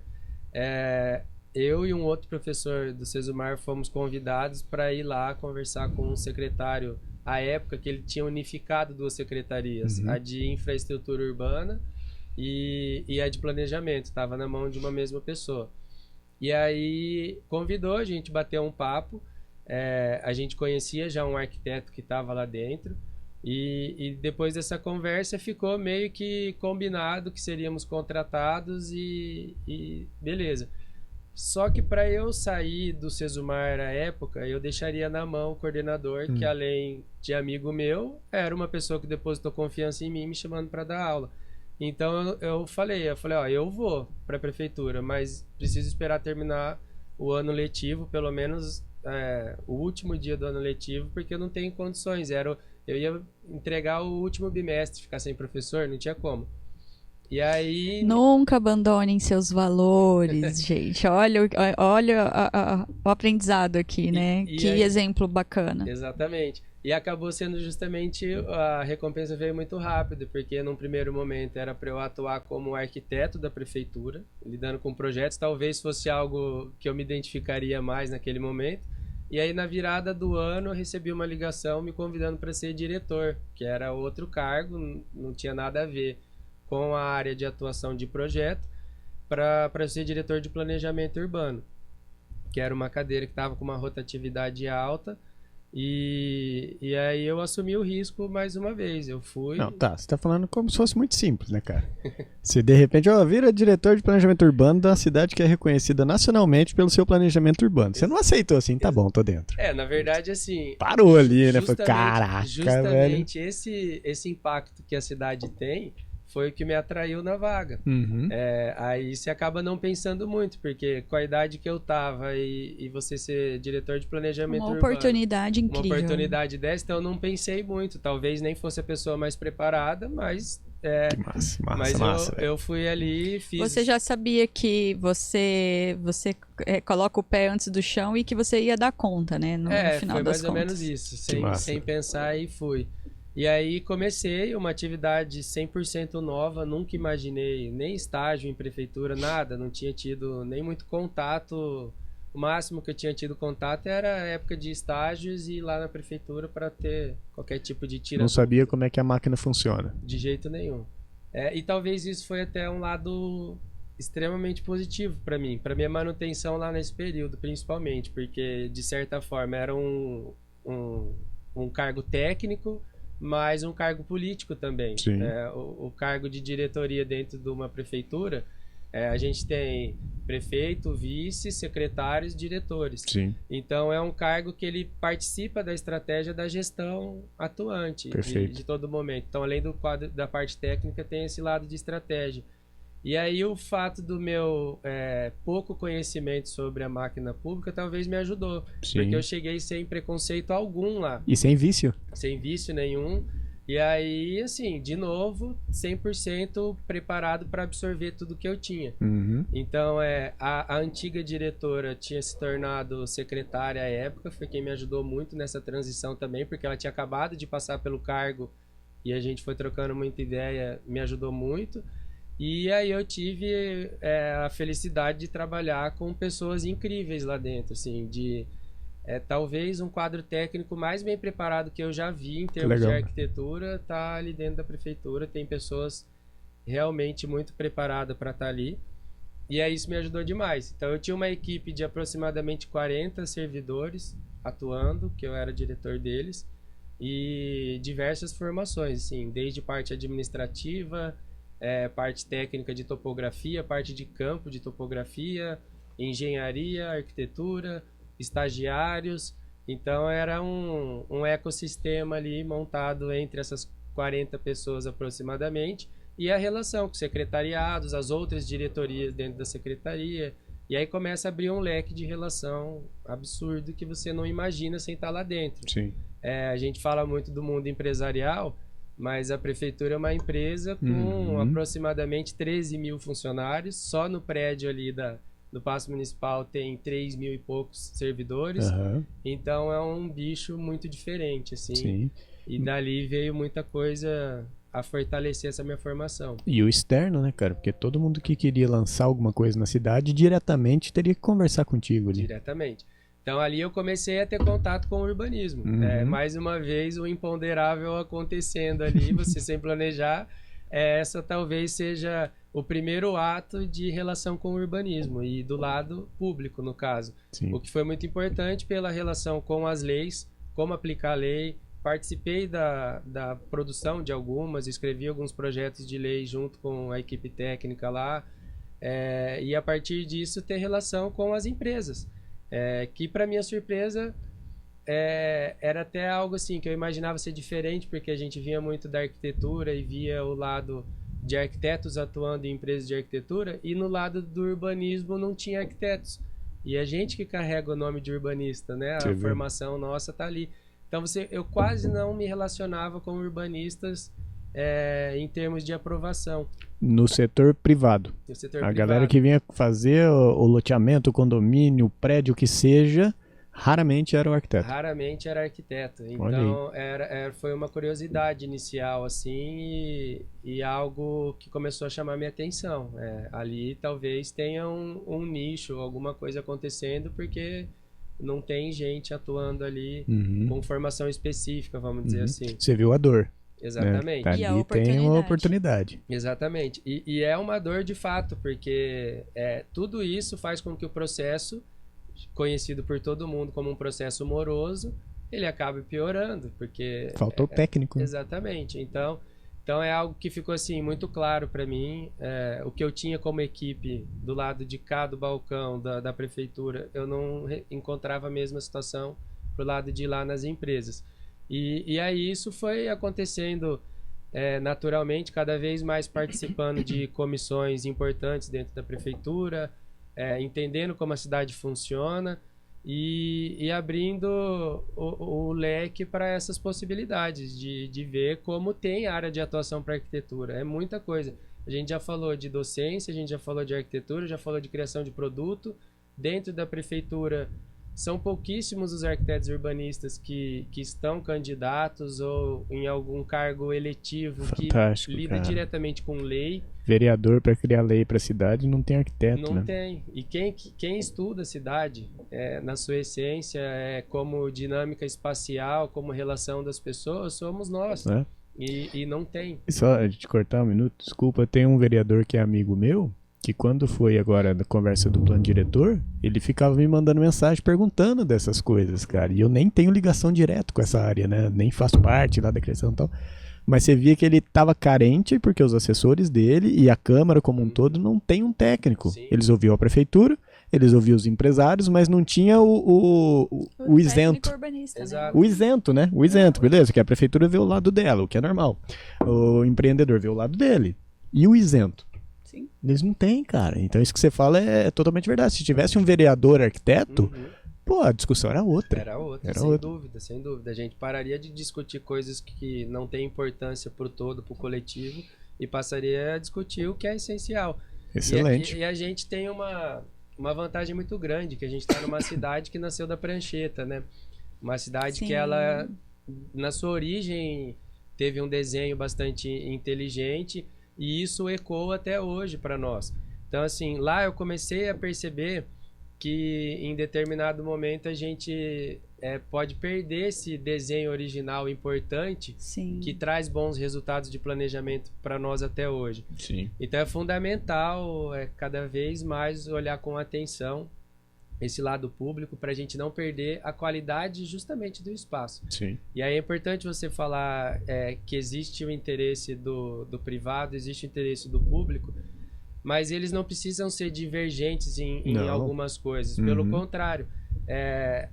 eu e um outro professor do Sesumar fomos convidados para ir lá conversar com um secretário, à época que ele tinha unificado duas secretarias, a de infraestrutura urbana e a de planejamento, estava na mão de uma mesma pessoa. E aí convidou, a gente bateu um papo, a gente conhecia já um arquiteto que estava lá dentro, e depois dessa conversa ficou meio que combinado que seríamos contratados e beleza. Só que para eu sair do Sesumar à época, eu deixaria na mão o coordenador, que além de amigo meu, era uma pessoa que depositou confiança em mim, me chamando para dar aula. Então eu falei, ó, eu vou para a prefeitura, mas preciso esperar terminar o ano letivo, pelo menos o último dia do ano letivo, porque eu não tenho condições. Eu ia entregar o último bimestre, ficar sem professor, não tinha como. E aí... Nunca abandonem seus valores, gente. Olha o aprendizado aqui, né? Que aí... exemplo bacana. Exatamente. E acabou sendo justamente, a recompensa veio muito rápido, porque num primeiro momento era para eu atuar como arquiteto da prefeitura, lidando com projetos, talvez fosse algo que eu me identificaria mais naquele momento. E aí na virada do ano eu recebi uma ligação me convidando para ser diretor, que era outro cargo, não tinha nada a ver com a área de atuação de projeto, para ser diretor de planejamento urbano, que era uma cadeira que estava com uma rotatividade alta. E aí eu assumi o risco mais uma vez, eu fui... Não, tá, você tá falando como se fosse muito simples, né, cara? Se de repente, vira diretor de planejamento urbano da cidade que é reconhecida nacionalmente pelo seu planejamento urbano. Você não aceitou assim, tá bom, tô dentro. Na verdade, assim... Parou ali, né? Foi, caraca, justamente velho. esse impacto que a cidade tem foi o que me atraiu na vaga. Uhum. Aí você acaba não pensando muito, porque com a idade que eu tava e você ser diretor de planejamento urbano... Uma oportunidade incrível. Uma oportunidade dessa, então eu não pensei muito. Talvez nem fosse a pessoa mais preparada, mas... Que massa, eu fui ali e fiz... Você já sabia que você coloca o pé antes do chão e que você ia dar conta, né? No final foi das mais ou contas. menos isso. Sem pensar, e fui. E aí comecei uma atividade 100% nova, nunca imaginei nem estágio em prefeitura, nada, não tinha tido nem muito contato. O máximo que eu tinha tido contato era a época de estágios e ir lá na prefeitura para ter qualquer tipo de tira. Não sabia como é que a máquina funciona. De jeito nenhum. E talvez isso foi até um lado extremamente positivo para mim, para minha manutenção lá nesse período, principalmente, porque de certa forma era um cargo técnico, mas um cargo político também. O cargo de diretoria dentro de uma prefeitura, a gente tem prefeito, vice, secretários, diretores. Sim. Então é um cargo que ele participa da estratégia da gestão atuante de todo momento. Então, além do quadro da parte técnica, tem esse lado de estratégia. E aí o fato do meu pouco conhecimento sobre a máquina pública talvez me ajudou. Sim. Porque eu cheguei sem preconceito algum lá. E sem vício? Sem vício nenhum. E aí, assim, de novo, 100% preparado para absorver tudo que eu tinha. Uhum. Então, a antiga diretora tinha se tornado secretária à época, foi quem me ajudou muito nessa transição também, porque ela tinha acabado de passar pelo cargo e a gente foi trocando muita ideia, me ajudou muito. E aí eu tive a felicidade de trabalhar com pessoas incríveis lá dentro, assim, talvez um quadro técnico mais bem preparado que eu já vi em termos de arquitetura tá ali dentro da prefeitura. Tem pessoas realmente muito preparadas para estar ali. E aí isso me ajudou demais. Então eu tinha uma equipe de aproximadamente 40 servidores atuando, que eu era diretor deles, e diversas formações, assim, desde parte administrativa, parte técnica de topografia, parte de campo de topografia, engenharia, arquitetura, estagiários. Então era um ecossistema ali montado entre essas 40 pessoas aproximadamente, e a relação com secretariados, as outras diretorias dentro da secretaria, e aí começa a abrir um leque de relação absurdo que você não imagina sem estar lá dentro. Sim. A gente fala muito do mundo empresarial, mas a prefeitura é uma empresa com aproximadamente 13 mil funcionários. Só no prédio ali do Paço Municipal tem 3 mil e poucos servidores. Então é um bicho muito diferente, assim. Sim. E dali veio muita coisa a fortalecer essa minha formação. E o externo, né, cara? Porque todo mundo que queria lançar alguma coisa na cidade diretamente teria que conversar contigo ali. Diretamente. Então ali eu comecei a ter contato com o urbanismo. Mais uma vez o imponderável acontecendo ali, você sem planejar. Essa talvez seja o primeiro ato de relação com o urbanismo e do lado público, no caso. Sim. O que foi muito importante pela relação com as leis, como aplicar a lei. Participei da produção de algumas, escrevi alguns projetos de lei junto com a equipe técnica lá. E a partir disso ter relação com as empresas. Que para minha surpresa era até algo assim que eu imaginava ser diferente, porque a gente vinha muito da arquitetura e via o lado de arquitetos atuando em empresas de arquitetura, e no lado do urbanismo não tinha arquitetos, e a gente que carrega o nome de urbanista, né? A formação nossa tá ali. Então eu quase não me relacionava com urbanistas em termos de aprovação No setor privado. no setor A privado. galera que vinha fazer o loteamento, o condomínio, o prédio, o que seja, raramente era o arquiteto. Raramente era arquiteto. Olha Então, foi uma curiosidade inicial, assim, e algo que começou a chamar minha atenção. Ali talvez tenha um nicho, alguma coisa acontecendo, porque não tem gente atuando ali com formação específica, vamos dizer assim. Você viu a dor. Exatamente. Né? E a Ali tem uma oportunidade. oportunidade. Exatamente. E é uma dor de fato, porque tudo isso faz com que o processo, conhecido por todo mundo como um processo moroso, ele acabe piorando, porque... Faltou técnico. Né? Exatamente. Então é algo que ficou assim muito claro para mim. O que eu tinha como equipe do lado de cá do balcão da prefeitura, eu não encontrava a mesma situação pro lado de lá nas empresas. E aí isso foi acontecendo naturalmente, cada vez mais participando de comissões importantes dentro da prefeitura, entendendo como a cidade funciona e abrindo o leque para essas possibilidades de ver como tem área de atuação para arquitetura. É muita coisa. A gente já falou de docência, a gente já falou de arquitetura, já falou de criação de produto. Dentro da prefeitura, são pouquíssimos os arquitetos urbanistas que estão candidatos ou em algum cargo eletivo Fantástico, que lida cara. diretamente com lei. Vereador para criar lei para a cidade não tem arquiteto, Não né? tem. E quem estuda a cidade, na sua essência, como dinâmica espacial, como relação das pessoas, somos nós. Né? E não tem. Só de cortar um minuto, desculpa, tem um vereador que é amigo meu, que quando foi agora na conversa do plano diretor, ele ficava me mandando mensagem perguntando dessas coisas, cara. E eu nem tenho ligação direto com essa área, né? Nem faço parte lá da criação e tal. Mas você via que ele estava carente porque os assessores dele e a Câmara como um todo não tem um técnico. Sim. Eles ouviam a prefeitura, eles ouviam os empresários, mas não tinha o isento. técnico urbanista, né? Exato. O isento, né? O isento, beleza? Que a prefeitura vê o lado dela, o que é normal. O empreendedor vê o lado dele. E o isento? Sim. Eles não têm, cara. Então isso que você fala é totalmente verdade. Se tivesse um vereador arquiteto, pô, a discussão era outra. Era outra, Era sem outra. dúvida, sem dúvida. A gente pararia de discutir coisas que não têm importância pro todo, pro coletivo, e passaria a discutir o que é essencial. Excelente. E a gente tem uma vantagem muito grande, que a gente está numa cidade que nasceu da prancheta, né? Uma cidade Sim. que ela, na sua origem, teve um desenho bastante inteligente, e isso ecoa até hoje para nós. Então, assim, lá eu comecei a perceber que em determinado momento a gente pode perder esse desenho original importante Sim. que traz bons resultados de planejamento para nós até hoje. Sim. Então é fundamental cada vez mais olhar com atenção esse lado público para a gente não perder a qualidade justamente do espaço. Sim. E aí é importante você falar que existe o interesse do privado, existe o interesse do público, mas eles não precisam ser divergentes em Não. algumas coisas. Pelo contrário,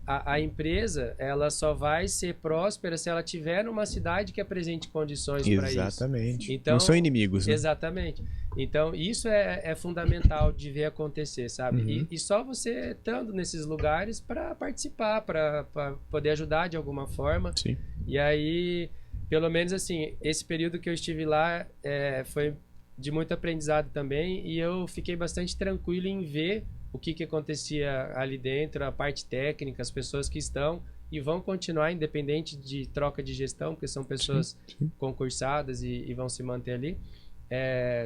a empresa ela só vai ser próspera se ela tiver numa cidade que apresente condições para isso. Exatamente. Então, não são inimigos, né? Exatamente. Então, isso é fundamental de ver acontecer, sabe? E só você estando nesses lugares para participar, para poder ajudar de alguma forma. Sim. E aí, pelo menos assim, esse período que eu estive lá foi de muito aprendizado também, e eu fiquei bastante tranquilo em ver o que acontecia ali dentro, a parte técnica, as pessoas que estão e vão continuar independente de troca de gestão, porque são pessoas concursadas e vão se manter ali.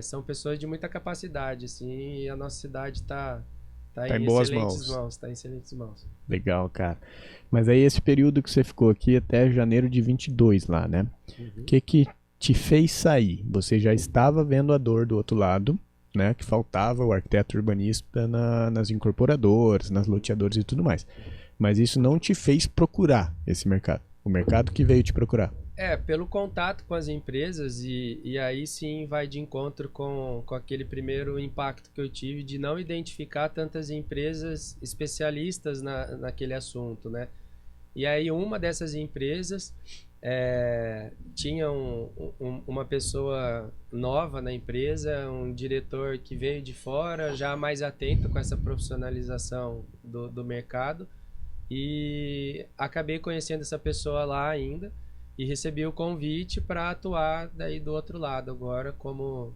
São pessoas de muita capacidade, assim, e a nossa cidade está em boas excelentes mãos. mãos. Está em excelentes mãos. Legal, cara. Mas aí esse período que você ficou aqui até janeiro de 22 lá, né? O que te fez sair? Você já estava vendo a dor do outro lado, né? Que faltava o arquiteto urbanista nas incorporadoras, nas loteadoras e tudo mais. Mas isso não te fez procurar esse mercado. O mercado que veio te procurar. Pelo contato com as empresas, e aí sim vai de encontro com aquele primeiro impacto que eu tive de não identificar tantas empresas especialistas naquele assunto, né? E aí uma dessas empresas tinha uma pessoa nova na empresa, um diretor que veio de fora, já mais atento com essa profissionalização do mercado, e acabei conhecendo essa pessoa lá ainda, e recebi o convite para atuar daí do outro lado agora, como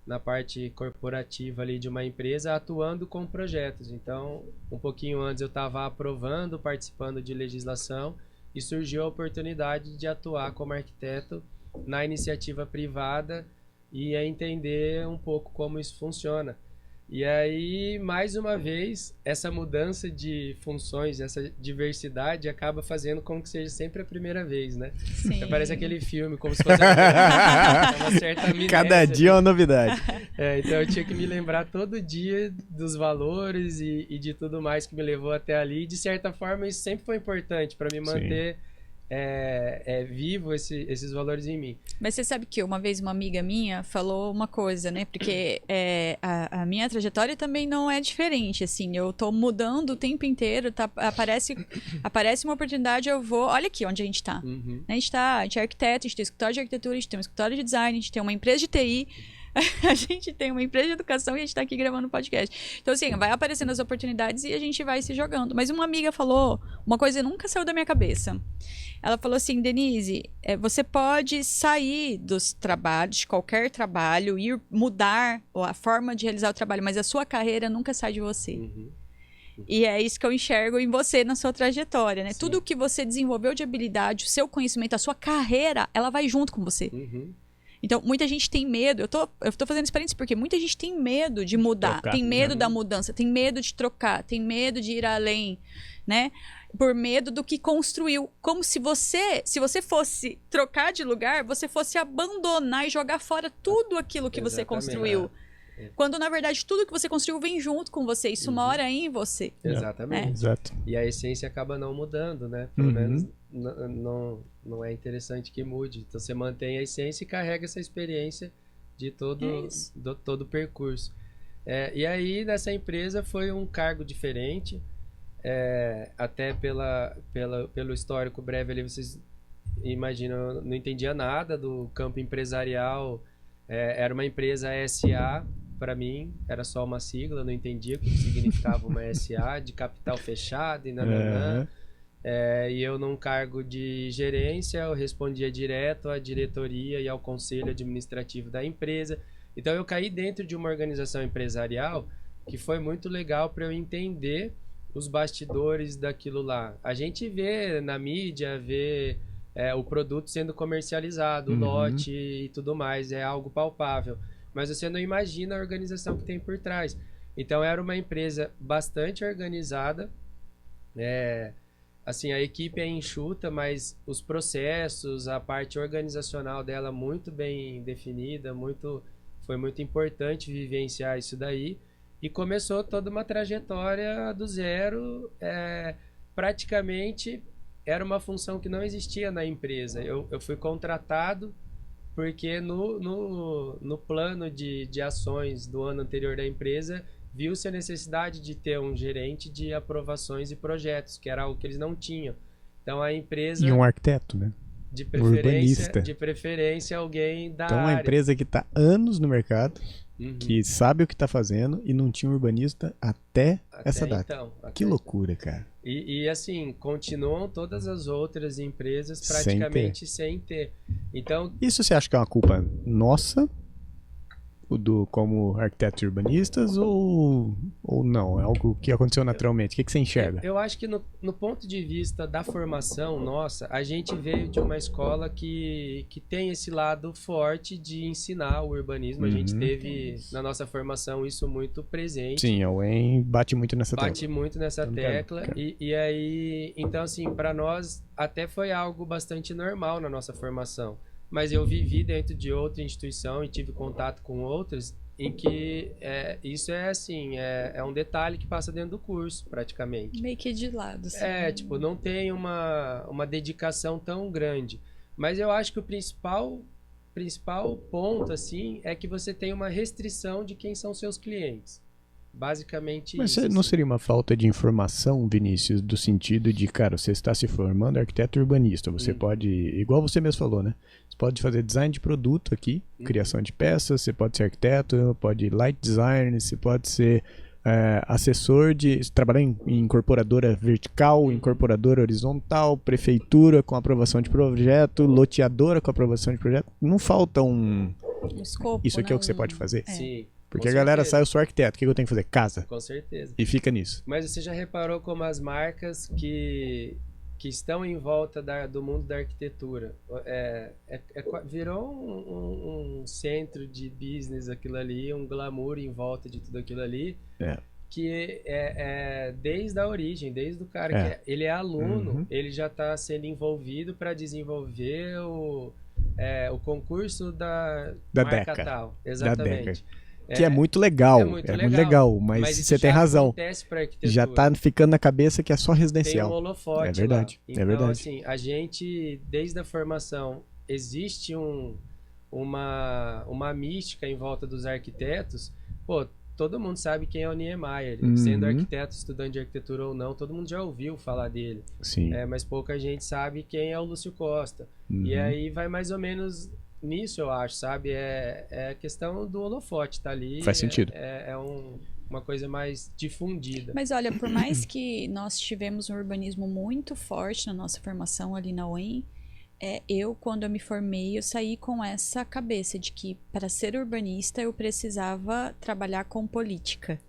na parte corporativa ali de uma empresa, atuando com projetos. Então, um pouquinho antes eu estava aprovando, participando de legislação, e surgiu a oportunidade de atuar como arquiteto na iniciativa privada e a entender um pouco como isso funciona. E aí, mais uma vez, essa mudança de funções, essa diversidade acaba fazendo com que seja sempre a primeira vez, né? Sim. Então, parece aquele filme, como se fosse uma certa amnésia. Cada dia é uma novidade. Então eu tinha que me lembrar todo dia dos valores e de tudo mais que me levou até ali. E de certa forma, isso sempre foi importante para me manter vivo esses valores em mim. Mas você sabe que uma vez uma amiga minha falou uma coisa, né? Porque a minha trajetória também não é diferente, assim. Eu tô mudando o tempo inteiro, aparece uma oportunidade, eu vou... Olha aqui onde a gente tá. Uhum. A gente é arquiteto, a gente tem um escritório de arquitetura, a gente tem um escritório de design, a gente tem uma empresa de TI, a gente tem uma empresa de educação e a gente tá aqui gravando um podcast. Então, assim, vai aparecendo as oportunidades e a gente vai se jogando. Mas uma amiga falou uma coisa que nunca saiu da minha cabeça. Ela falou assim, Denise, você pode sair dos trabalhos, de qualquer trabalho, ir mudar a forma de realizar o trabalho, mas a sua carreira nunca sai de você. Uhum. E é isso que eu enxergo em você, na sua trajetória, né? Sim. Tudo que você desenvolveu de habilidade, o seu conhecimento, a sua carreira, ela vai junto com você. Uhum. Então, muita gente tem medo. Eu tô fazendo esse parênteses porque muita gente tem medo de mudar, tem medo da mudança, tem medo de trocar, tem medo de ir além, né? Por medo do que construiu. Como se você fosse trocar de lugar, você fosse abandonar e jogar fora tudo aquilo que você construiu. Quando, na verdade, tudo que você construiu vem junto com você. Isso mora em você. Exatamente. Exato. E a essência acaba não mudando, né? Pelo menos não é interessante que mude. Então você mantém a essência e carrega essa experiência de todo o percurso. E aí, nessa empresa, foi um cargo diferente. Até pelo histórico breve ali, vocês imaginam, eu não entendia nada do campo empresarial. Era uma empresa SA, para mim, era só uma sigla, eu não entendia o que significava uma SA, de capital fechado e nananã. E eu, num cargo de gerência, eu respondia direto à diretoria e ao conselho administrativo da empresa. Então eu caí dentro de uma organização empresarial que foi muito legal para eu entender os bastidores daquilo lá. A gente vê na mídia, vê o produto sendo comercializado, o lote e tudo mais, é algo palpável. Mas você não imagina a organização que tem por trás. Então era uma empresa bastante organizada, assim, a equipe é enxuta, mas os processos, a parte organizacional dela muito bem definida, foi muito importante vivenciar isso daí. E começou toda uma trajetória do zero, praticamente era uma função que não existia na empresa. Eu fui contratado porque no plano de ações do ano anterior da empresa, viu-se a necessidade de ter um gerente de aprovações e projetos, que era algo que eles não tinham. Então a empresa... E um arquiteto, né? De urbanista. De preferência alguém da área. Então uma empresa que está anos no mercado, que sabe o que está fazendo e não tinha um urbanista até essa data. Que loucura, cara. E assim, continuam todas as outras empresas praticamente sem ter. Então, isso você acha que é uma culpa nossa, como arquitetos urbanistas, ou não? É algo que aconteceu naturalmente? O que você enxerga? Eu acho que no ponto de vista da formação nossa, a gente veio de uma escola que tem esse lado forte de ensinar o urbanismo. A gente teve na nossa formação isso muito presente. Sim, a UEM bate muito nessa tecla. Bate muito nessa tecla. E aí, então assim, para nós até foi algo bastante normal na nossa formação. Mas eu vivi dentro de outra instituição e tive contato com outras em que isso assim, é um detalhe que passa dentro do curso, praticamente. Meio que de lado. Assim. Tipo, não tem uma dedicação tão grande. Mas eu acho que o principal ponto, assim, é que você tem uma restrição de quem são seus clientes. Basicamente Mas isso. Mas não seria uma falta de informação, Vinícius, do sentido de, cara, você está se formando arquiteto urbanista, você pode, igual você mesmo falou, né? Você pode fazer design de produto aqui, criação de peças, você pode ser arquiteto, pode light design, você pode ser assessor trabalhar em incorporadora vertical, incorporadora horizontal, prefeitura com aprovação de projeto, loteadora com aprovação de projeto. Não falta um escopo, isso aqui é o que você pode fazer? Sim. Porque a galera sai, eu sou arquiteto, o que eu tenho que fazer? Casa. Com certeza. E fica nisso. Mas você já reparou como as marcas que estão em volta do mundo da arquitetura virou um centro de business aquilo ali, um glamour em volta de tudo aquilo ali, que desde a origem, desde o cara que ele é aluno, ele já está sendo envolvido para desenvolver o concurso da marca Deca. tal. Exatamente. Da Deca. Que é muito legal, muito legal, mas você tem razão. Já tá ficando na cabeça que é só residencial. Tem um holofote é verdade, lá. Então, é verdade. assim, a gente, desde a formação, existe uma mística em volta dos arquitetos. Pô, todo mundo sabe quem é o Niemeyer. Sendo arquiteto, estudante de arquitetura ou não, todo mundo já ouviu falar dele. Sim. Mas pouca gente sabe quem é o Lúcio Costa. E aí vai mais ou menos nisso, eu acho, sabe? É a questão do holofote, tá ali. Faz sentido. Uma coisa mais difundida. Mas olha, por mais que nós tivemos um urbanismo muito forte na nossa formação ali na UEM, quando eu me formei, eu saí com essa cabeça de que para ser urbanista eu precisava trabalhar com política.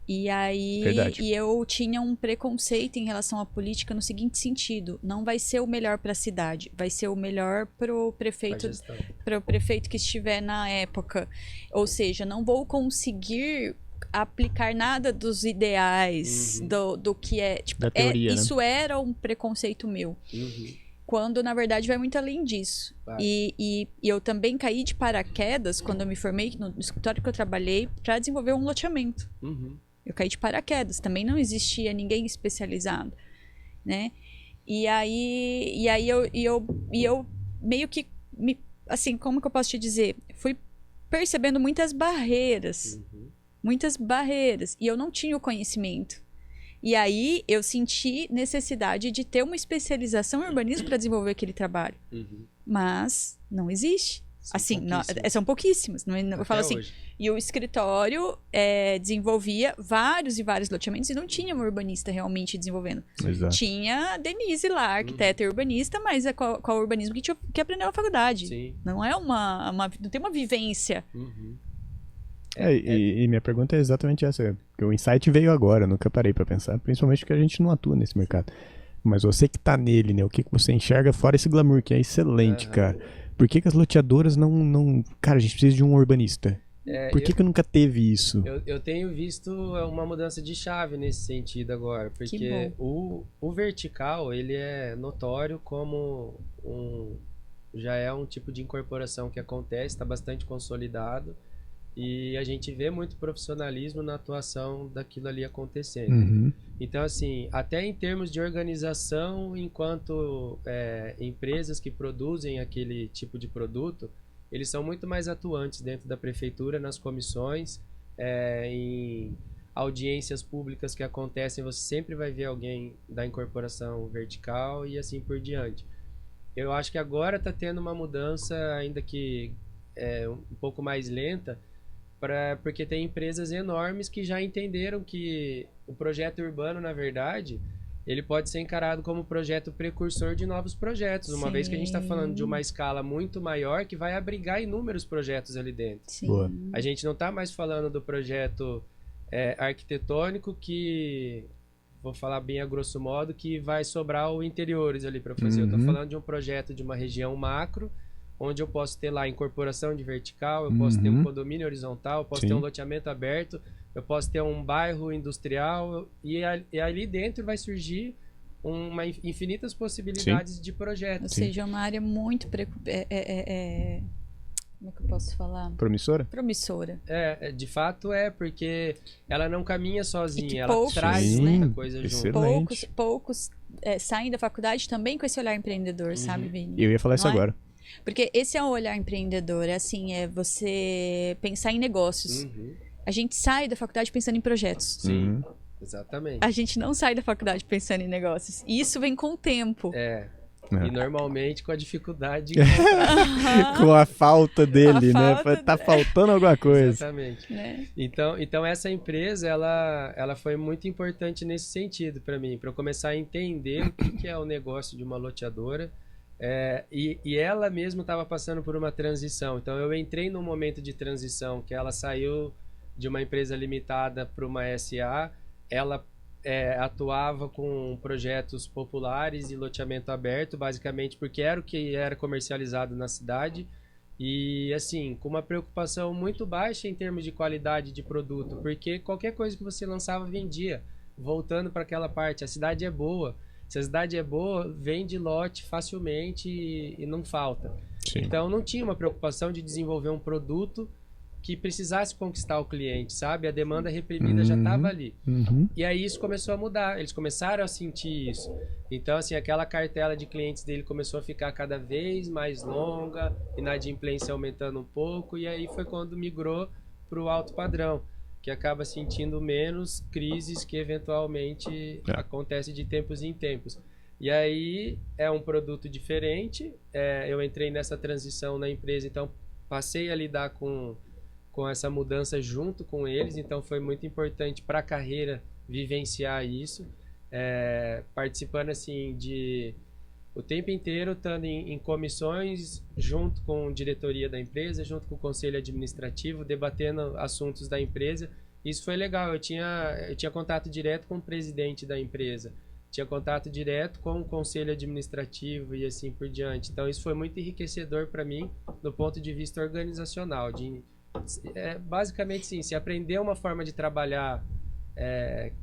E aí, eu tinha um preconceito em relação à política no seguinte sentido: não vai ser o melhor para a cidade, vai ser o melhor para o prefeito que estiver na época. Ou seja, não vou conseguir aplicar nada dos ideais, do que é. Tipo, da teoria, isso era um preconceito meu. Quando, na verdade, vai muito além disso. E eu também caí de paraquedas, quando eu me formei no escritório que eu trabalhei, para desenvolver um loteamento. Eu caí de paraquedas, também não existia ninguém especializado, né? E aí eu meio que, assim, como que eu posso te dizer? Fui percebendo muitas barreiras, e eu não tinha o conhecimento. E aí eu senti necessidade de ter uma especialização em urbanismo para desenvolver aquele trabalho. Mas não existe. São pouquíssimas. Eu falo assim, e o escritório desenvolvia vários e vários loteamentos e não tinha uma urbanista realmente desenvolvendo. Exato. Tinha a Denise lá, arquiteta e urbanista, mas qual urbanismo que aprendeu na faculdade. Sim. Não é não tem uma vivência. E minha pergunta é exatamente essa. Porque o insight veio agora, eu nunca parei pra pensar. Principalmente porque a gente não atua nesse mercado. Mas você que tá nele, né? O que você enxerga fora esse glamour, que é excelente, cara. Por que as loteadoras não... Cara, a gente precisa de um urbanista. Por que nunca teve isso? Eu tenho visto uma mudança de chave nesse sentido agora. Porque o vertical, ele é notório como já é um tipo de incorporação que acontece, está bastante consolidado. E a gente vê muito profissionalismo na atuação daquilo ali acontecendo. Então, assim, até em termos de organização, enquanto empresas que produzem aquele tipo de produto, eles são muito mais atuantes dentro da prefeitura, nas comissões, em audiências públicas que acontecem, você sempre vai ver alguém da incorporação vertical e assim por diante. Eu acho que agora está tendo uma mudança, ainda que um pouco mais lenta, porque tem empresas enormes que já entenderam que o projeto urbano, na verdade, ele pode ser encarado como projeto precursor de novos projetos, uma vez que a gente está falando de uma escala muito maior que vai abrigar inúmeros projetos ali dentro. Boa. A gente não está mais falando do projeto arquitetônico que, vou falar bem a grosso modo, que vai sobrar o interiores ali para fazer. Eu estou falando de um projeto de uma região macro, onde eu posso ter lá incorporação de vertical, eu posso ter um condomínio horizontal, eu posso ter um loteamento aberto, eu posso ter um bairro industrial, e ali dentro vai surgir infinitas possibilidades de projetos. Ou seja, é uma área muito... como é que eu posso falar? Promissora? Promissora. De fato porque ela não caminha sozinha, ela poucos, traz muita coisa junto. Poucos saem da faculdade também com esse olhar empreendedor, sabe, Vini? Eu ia falar isso agora. Porque esse é um olhar empreendedor, é você pensar em negócios. A gente sai da faculdade pensando em projetos. Sim, exatamente. A gente não sai da faculdade pensando em negócios. E isso vem com o tempo. E normalmente com a dificuldade de encontrar. Com a falta dele, né? falta Tá faltando alguma coisa. Exatamente. Né? Então essa empresa, ela foi muito importante nesse sentido para mim, para eu começar a entender o que é o negócio de uma loteadora. E ela mesma estava passando por uma transição. Então eu entrei num momento de transição que ela saiu de uma empresa limitada para uma SA. Ela atuava com projetos populares e loteamento aberto, basicamente porque era o que era comercializado na cidade. E assim, com uma preocupação muito baixa em termos de qualidade de produto, porque qualquer coisa que você lançava vendia. Voltando para aquela parte, a cidade é boa. Se a cidade é boa, vende lote facilmente e não falta. Sim. Então não tinha uma preocupação de desenvolver um produto que precisasse conquistar o cliente, sabe? A demanda reprimida já estava ali. E aí isso começou a mudar, eles começaram a sentir isso. Então, assim, aquela cartela de clientes dele começou a ficar cada vez mais longa, inadimplência aumentando um pouco, e aí foi quando migrou para o alto padrão, que acaba sentindo menos crises que eventualmente acontecem de tempos em tempos. E aí é um produto diferente, eu entrei nessa transição na empresa, então passei a lidar com essa mudança junto com eles, então foi muito importante para a carreira vivenciar isso, participando assim o tempo inteiro, estando em comissões, junto com a diretoria da empresa, junto com o conselho administrativo, debatendo assuntos da empresa. Isso foi legal, eu tinha contato direto com o presidente da empresa, tinha contato direto com o conselho administrativo e assim por diante. Então isso foi muito enriquecedor para mim, do ponto de vista organizacional, basicamente sim, se aprender uma forma de trabalhar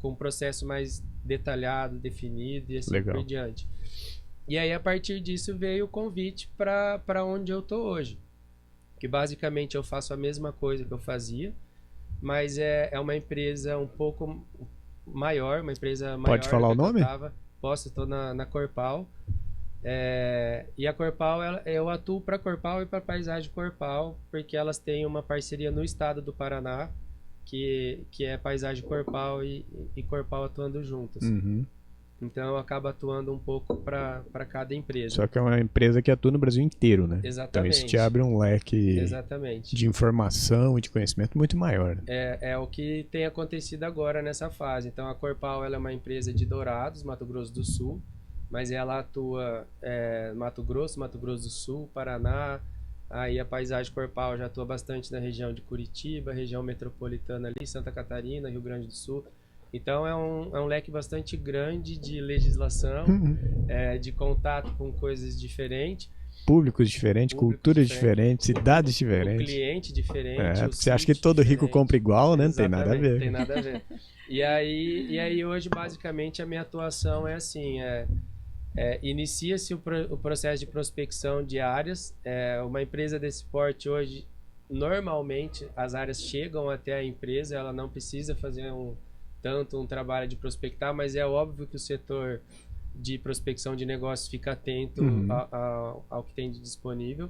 com um processo mais detalhado, definido e assim por diante. E aí a partir disso veio o convite para onde eu tô hoje, que basicamente eu faço a mesma coisa que eu fazia, mas é uma empresa um pouco maior, uma empresa maior. Pode falar o nome? Posso, estou na Corpal. E a Corpal, eu atuo para a Corpal e para a Paisagem Corpal, porque elas têm uma parceria no estado do Paraná, que é Paisagem Corpal e Corpal atuando juntas. Então eu acabo atuando um pouco para cada empresa. Só que é uma empresa que atua no Brasil inteiro, né? Exatamente. Então isso te abre um leque de informação e de conhecimento muito maior. É o que tem acontecido agora nessa fase. Então a Corpal, ela é uma empresa de Dourados, Mato Grosso do Sul, mas ela atua Mato Grosso do Sul, Paraná. Aí a Paisagem Corpal já atua bastante na região de Curitiba, região metropolitana ali, Santa Catarina, Rio Grande do Sul. Então é um leque bastante grande de legislação, de contato com coisas diferentes. Públicos diferentes, culturas diferentes, cidades diferentes. O cliente diferente. Você acha que todo rico compra igual, né? Não tem nada a ver. Não tem nada a ver. E aí hoje, basicamente, a minha atuação é assim, inicia-se o processo de prospecção de áreas. Uma empresa desse porte hoje, normalmente, as áreas chegam até a empresa, ela não precisa fazer tanto um trabalho de prospectar, mas é óbvio que o setor de prospecção de negócios fica atento ao que tem de disponível.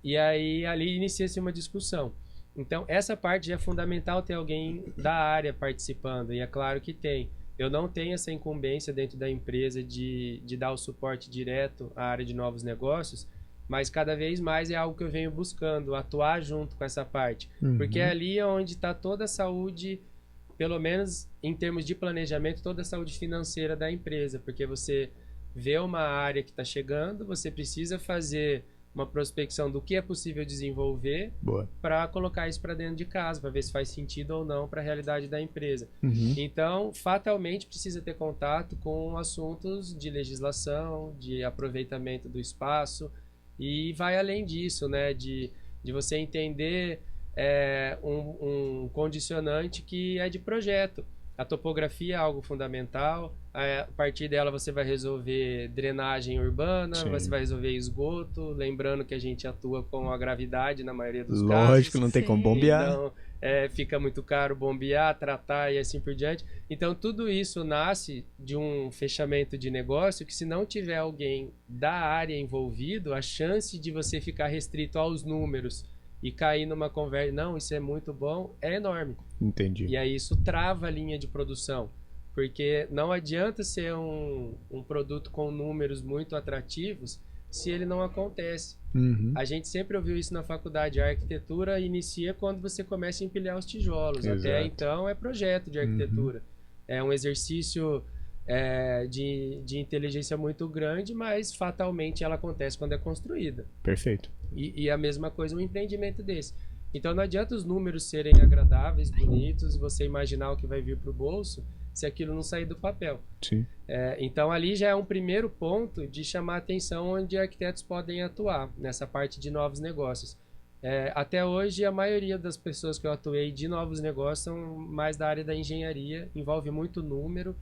E aí ali inicia-se uma discussão. Então essa parte é fundamental ter alguém da área participando, e é claro que tem. Eu não tenho essa incumbência dentro da empresa de dar o suporte direto à área de novos negócios, mas cada vez mais é algo que eu venho buscando, atuar junto com essa parte. Porque é ali onde está toda a saúde, pelo menos em termos de planejamento, toda a saúde financeira da empresa, porque você vê uma área que está chegando, você precisa fazer uma prospecção do que é possível desenvolver para colocar isso para dentro de casa, para ver se faz sentido ou não para a realidade da empresa. Então, fatalmente, precisa ter contato com assuntos de legislação, de aproveitamento do espaço, e vai além disso, né, de você entender um condicionante que é de projeto. A topografia é algo fundamental, a partir dela você vai resolver drenagem urbana, você vai resolver esgoto, lembrando que a gente atua com a gravidade na maioria dos casos. Lógico, não tem como bombear. Então, fica muito caro bombear, tratar e assim por diante. Então, tudo isso nasce de um fechamento de negócio que, se não tiver alguém da área envolvido, a chance de você ficar restrito aos números e cair numa conversa, não, isso é muito bom, é enorme. Entendi. E aí isso trava a linha de produção, Porque não adianta ser um produto com números muito atrativos se ele não acontece. Uhum. A gente sempre ouviu isso na faculdade. A arquitetura inicia quando você começa a empilhar os tijolos. Exato. Até então é projeto de arquitetura. É um exercício de inteligência muito grande, mas fatalmente ela acontece quando é construída. Perfeito. E a mesma coisa um empreendimento desse. Então não adianta os números serem agradáveis, bonitos, e você imaginar o que vai vir para o bolso, se aquilo não sair do papel. Sim. Então ali já é um primeiro ponto de chamar a atenção onde arquitetos podem atuar, nessa parte de novos negócios. Até hoje a maioria das pessoas que eu atuei de novos negócios são mais da área da engenharia, envolve muito número,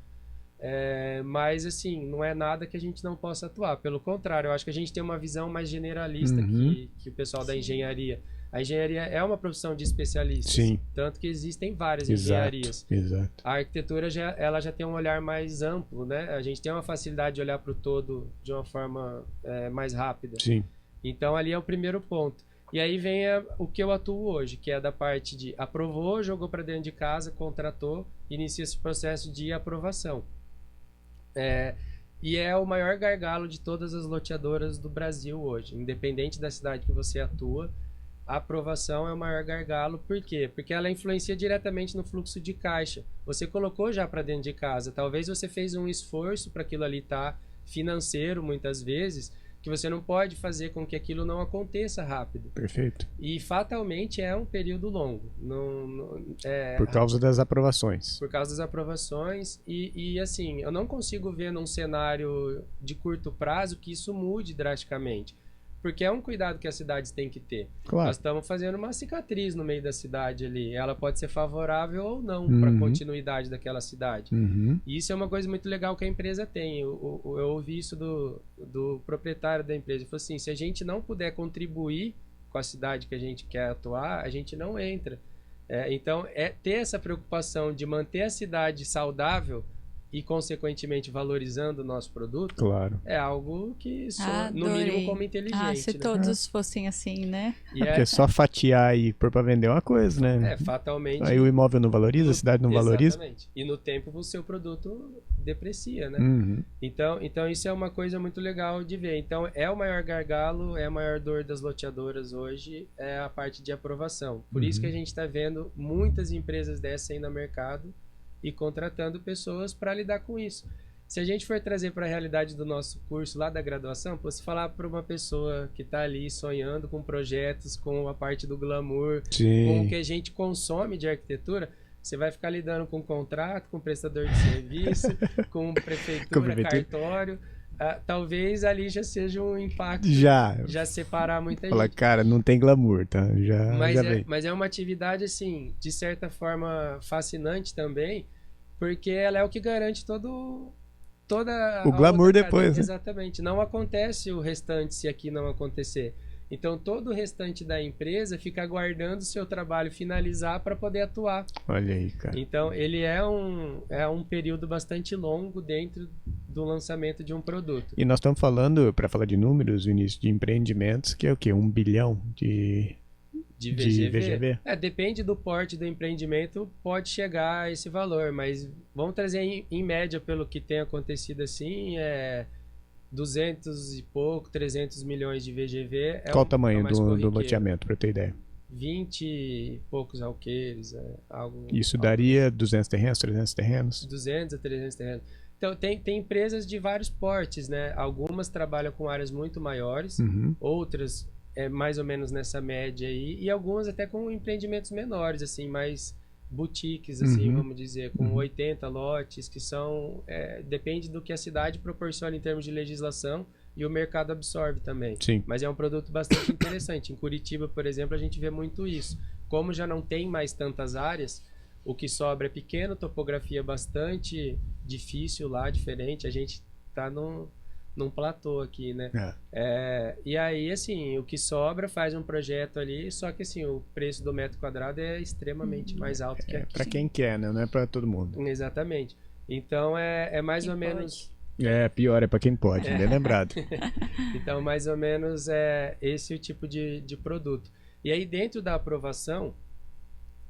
mas assim, não é nada que a gente não possa atuar. Pelo contrário, eu acho que a gente tem uma visão mais generalista que o pessoal da engenharia. A engenharia é uma profissão de especialistas. Sim. Tanto que existem várias Exato, engenharias. exato. A arquitetura ela já tem um olhar mais amplo, né? A gente tem uma facilidade de olhar para o todo de uma forma mais rápida. Sim. Então ali é o primeiro ponto. E aí vem o que eu atuo hoje, que é da parte de aprovou, jogou para dentro de casa, contratou, inicia esse processo de aprovação. E é o maior gargalo de todas as loteadoras do Brasil hoje. Independente da cidade que você atua, a aprovação é o maior gargalo. Por quê? Porque ela influencia diretamente no fluxo de caixa. Você colocou já para dentro de casa. Talvez você fez um esforço para aquilo ali estar financeiro, muitas vezes, que você não pode fazer com que aquilo não aconteça rápido. Perfeito. E fatalmente é um período longo. Por causa das aprovações. Por causa das aprovações. E assim, eu não consigo ver num cenário de curto prazo que isso mude drasticamente. Porque é um cuidado que as cidades têm que ter. Claro. Nós estamos fazendo uma cicatriz no meio da cidade ali. Ela pode ser favorável ou não para a continuidade daquela cidade. E isso é uma coisa muito legal que a empresa tem. Eu ouvi isso do proprietário da empresa. Ele falou assim, se a gente não puder contribuir com a cidade que a gente quer atuar, a gente não entra. Então, ter essa preocupação de manter a cidade saudável e, consequentemente, valorizando o nosso produto, claro, é algo que soa, no mínimo, como inteligente. se né? todos fossem assim, né? Porque só fatiar e pôr pra vender é uma coisa, né? Fatalmente. Aí o imóvel não valoriza, a cidade não valoriza. Exatamente. E no tempo o seu produto deprecia, né? Uhum. Então isso é uma coisa muito legal de ver. Então é o maior gargalo, é a maior dor das loteadoras hoje, é a parte de aprovação. Por isso que a gente está vendo muitas empresas dessas aí no mercado e contratando pessoas para lidar com isso. Se a gente for trazer para a realidade do nosso curso lá da graduação, se falar para uma pessoa que está ali sonhando com projetos, com a parte do glamour, com o que a gente consome de arquitetura, você vai ficar lidando com contrato, com prestador de serviço, com prefeitura, cartório. Talvez ali já seja um impacto, já separar muita Fala, gente. cara, não tem glamour, tá? Mas é uma atividade, assim, de certa forma fascinante também, porque ela é o que garante toda o glamour depois, né? Exatamente. Não acontece o restante se aqui não acontecer. Então todo o restante da empresa fica aguardando o seu trabalho finalizar para poder atuar. Olha aí, cara. Então ele é um período bastante longo dentro do lançamento de um produto. E nós estamos falando, para falar de números, o início de empreendimentos, que é o quê? 1 bilhão de VGV? Depende do porte do empreendimento, pode chegar a esse valor, mas vamos trazer em média, pelo que tem acontecido assim, 200 e pouco, 300 milhões de VGV. Qual o tamanho do loteamento, para ter ideia? 20 e poucos alqueires, algo... Isso daria 200 terrenos, 300 terrenos? 200 a 300 terrenos. Então, tem empresas de vários portes, né? Algumas trabalham com áreas muito maiores, outras mais ou menos nessa média aí, e algumas até com empreendimentos menores, assim, mais boutiques, assim, vamos dizer, com 80 lotes, que são... depende do que a cidade proporciona em termos de legislação e o mercado absorve também. Sim. Mas é um produto bastante interessante. Em Curitiba, por exemplo, a gente vê muito isso. Como já não tem mais tantas áreas, o que sobra é pequeno, topografia bastante difícil lá, diferente. A gente está num platô aqui, né? E aí, assim, o que sobra faz um projeto ali, só que assim, o preço do metro quadrado é extremamente mais alto que aqui. Para quem quer, né? Não é para todo mundo. Exatamente. Então, é mais quem ou menos... pior é para quem pode, bem lembrado. Então, mais ou menos esse o tipo de produto. E aí, dentro da aprovação,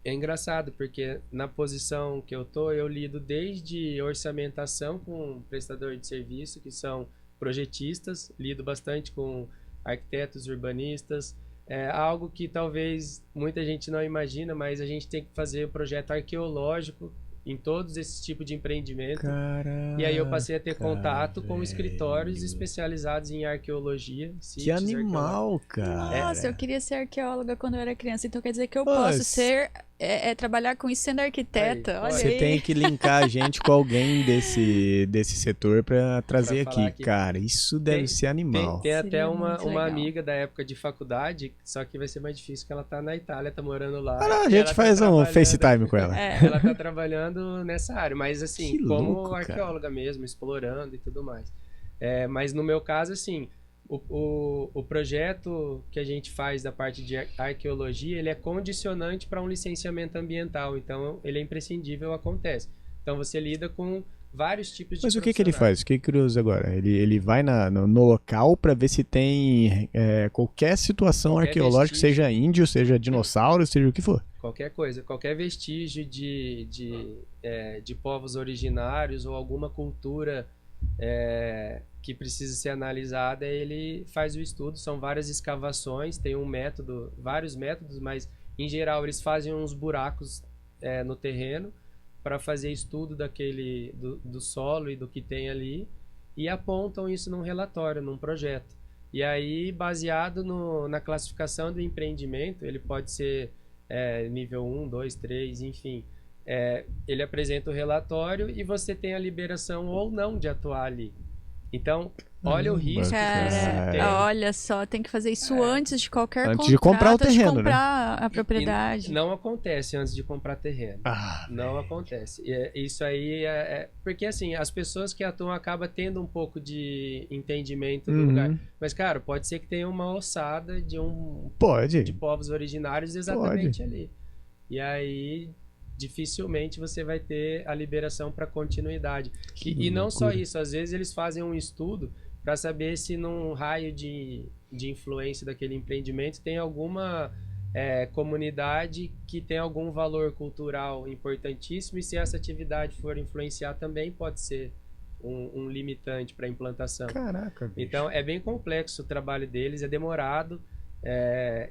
É engraçado, porque na posição que eu tô, eu lido desde orçamentação com prestador de serviço, que são projetistas, lido bastante com arquitetos, urbanistas, algo que talvez muita gente não imagina, mas a gente tem que fazer projeto arqueológico em todos esses tipos de empreendimento. Caraca, E aí eu passei a ter contato com velho. escritórios especializados em arqueologia, Que sítios animal, cara. Nossa, eu queria ser arqueóloga quando eu era criança, então quer dizer que eu Nossa. posso ser, trabalhar com isso sendo arquiteta. Aí, Olha Você aí. tem que linkar a gente com alguém desse setor pra trazer Pra falar aqui. que Cara, isso deve tem- ser animal. Tem até Seria uma muito legal. amiga da época de faculdade, só que vai ser mais difícil que ela tá na Itália, tá morando lá. Ah, não, a e gente ela tá faz um trabalhando- FaceTime com ela. É. Ela tá trabalhando nessa área, mas assim, Que como louco, cara. arqueóloga mesmo, explorando e tudo mais. Mas no meu caso, assim, o projeto que a gente faz da parte de arqueologia, ele é condicionante para um licenciamento ambiental, então ele é imprescindível, acontece. Então você lida com vários tipos de Mas o que ele profissionais. faz? Fiquei curioso agora. Ele vai no local pra ver se tem qualquer situação Qualquer arqueológica, vestígio. seja índio, seja dinossauro, seja o que for. Qualquer coisa, qualquer vestígio de povos originários ou alguma cultura que precisa ser analisada, ele faz o estudo. São várias escavações, tem vários métodos, mas em geral eles fazem uns buracos no terreno para fazer estudo do solo e do que tem ali e apontam isso num relatório, num projeto. E aí, baseado na classificação do empreendimento, ele pode ser nível 1, 2, 3, enfim. Ele apresenta o relatório e você tem a liberação ou não de atuar ali. Então, olha o risco que você tem. Cara, olha só, tem que fazer isso antes de qualquer Antes de comprar o contrato, antes terreno, de comprar a propriedade. E não acontece antes de comprar terreno. Ah, Não acontece. Isso aí porque assim, as pessoas que atuam acabam tendo um pouco de entendimento do Uhum. lugar. Mas, cara, pode ser que tenha uma ossada de pode. povos originários exatamente ali. E aí, dificilmente você vai ter a liberação para continuidade. E não só loucura. isso, às vezes eles fazem um estudo para saber se num raio de influência daquele empreendimento tem alguma comunidade que tem algum valor cultural importantíssimo, e se essa atividade for influenciar também pode ser um limitante para a implantação. Caraca, bicho. Então é bem complexo o trabalho deles, é demorado.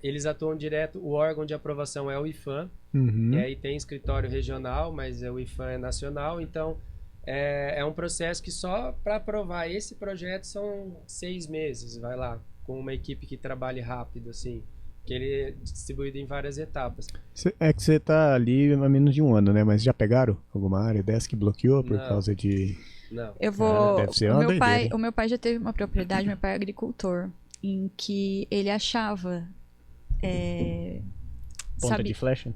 Eles atuam direto, o órgão de aprovação é o IPHAN, Uhum. e aí tem escritório regional, mas o IPHAN é nacional, então é um processo que só para aprovar esse projeto são 6 meses, vai lá, com uma equipe que trabalhe rápido, assim, que ele é distribuído em várias etapas. É que você tá ali há menos de um ano, né? Mas já pegaram alguma área dessa que bloqueou por Não. causa de... Não. Eu vou. deve ser o, uma meu doideira, pai, hein? o meu pai já teve uma propriedade, meu pai é agricultor, em que ele achava. Ponta sabe, de flecha?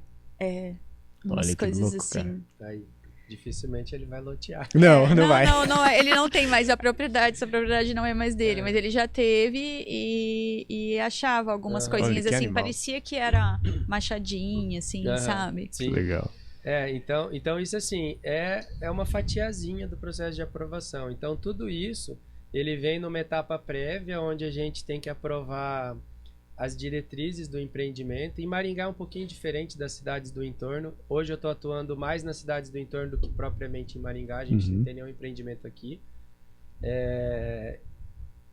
umas Olha que coisas louco, assim. Aí, dificilmente ele vai lotear. Não vai. Não, ele não tem mais a propriedade, essa propriedade não é mais dele, mas ele já teve e achava algumas Aham. coisinhas Olha que assim, animal. parecia que era machadinha, assim, Aham. sabe? Sim. Legal. Então isso assim, é uma fatiazinha do processo de aprovação. Então tudo isso, ele vem numa etapa prévia, onde a gente tem que aprovar as diretrizes do empreendimento. Em Maringá é um pouquinho diferente das cidades do entorno. Hoje eu estou atuando mais nas cidades do entorno do que propriamente em Maringá. A gente não tem nenhum empreendimento aqui.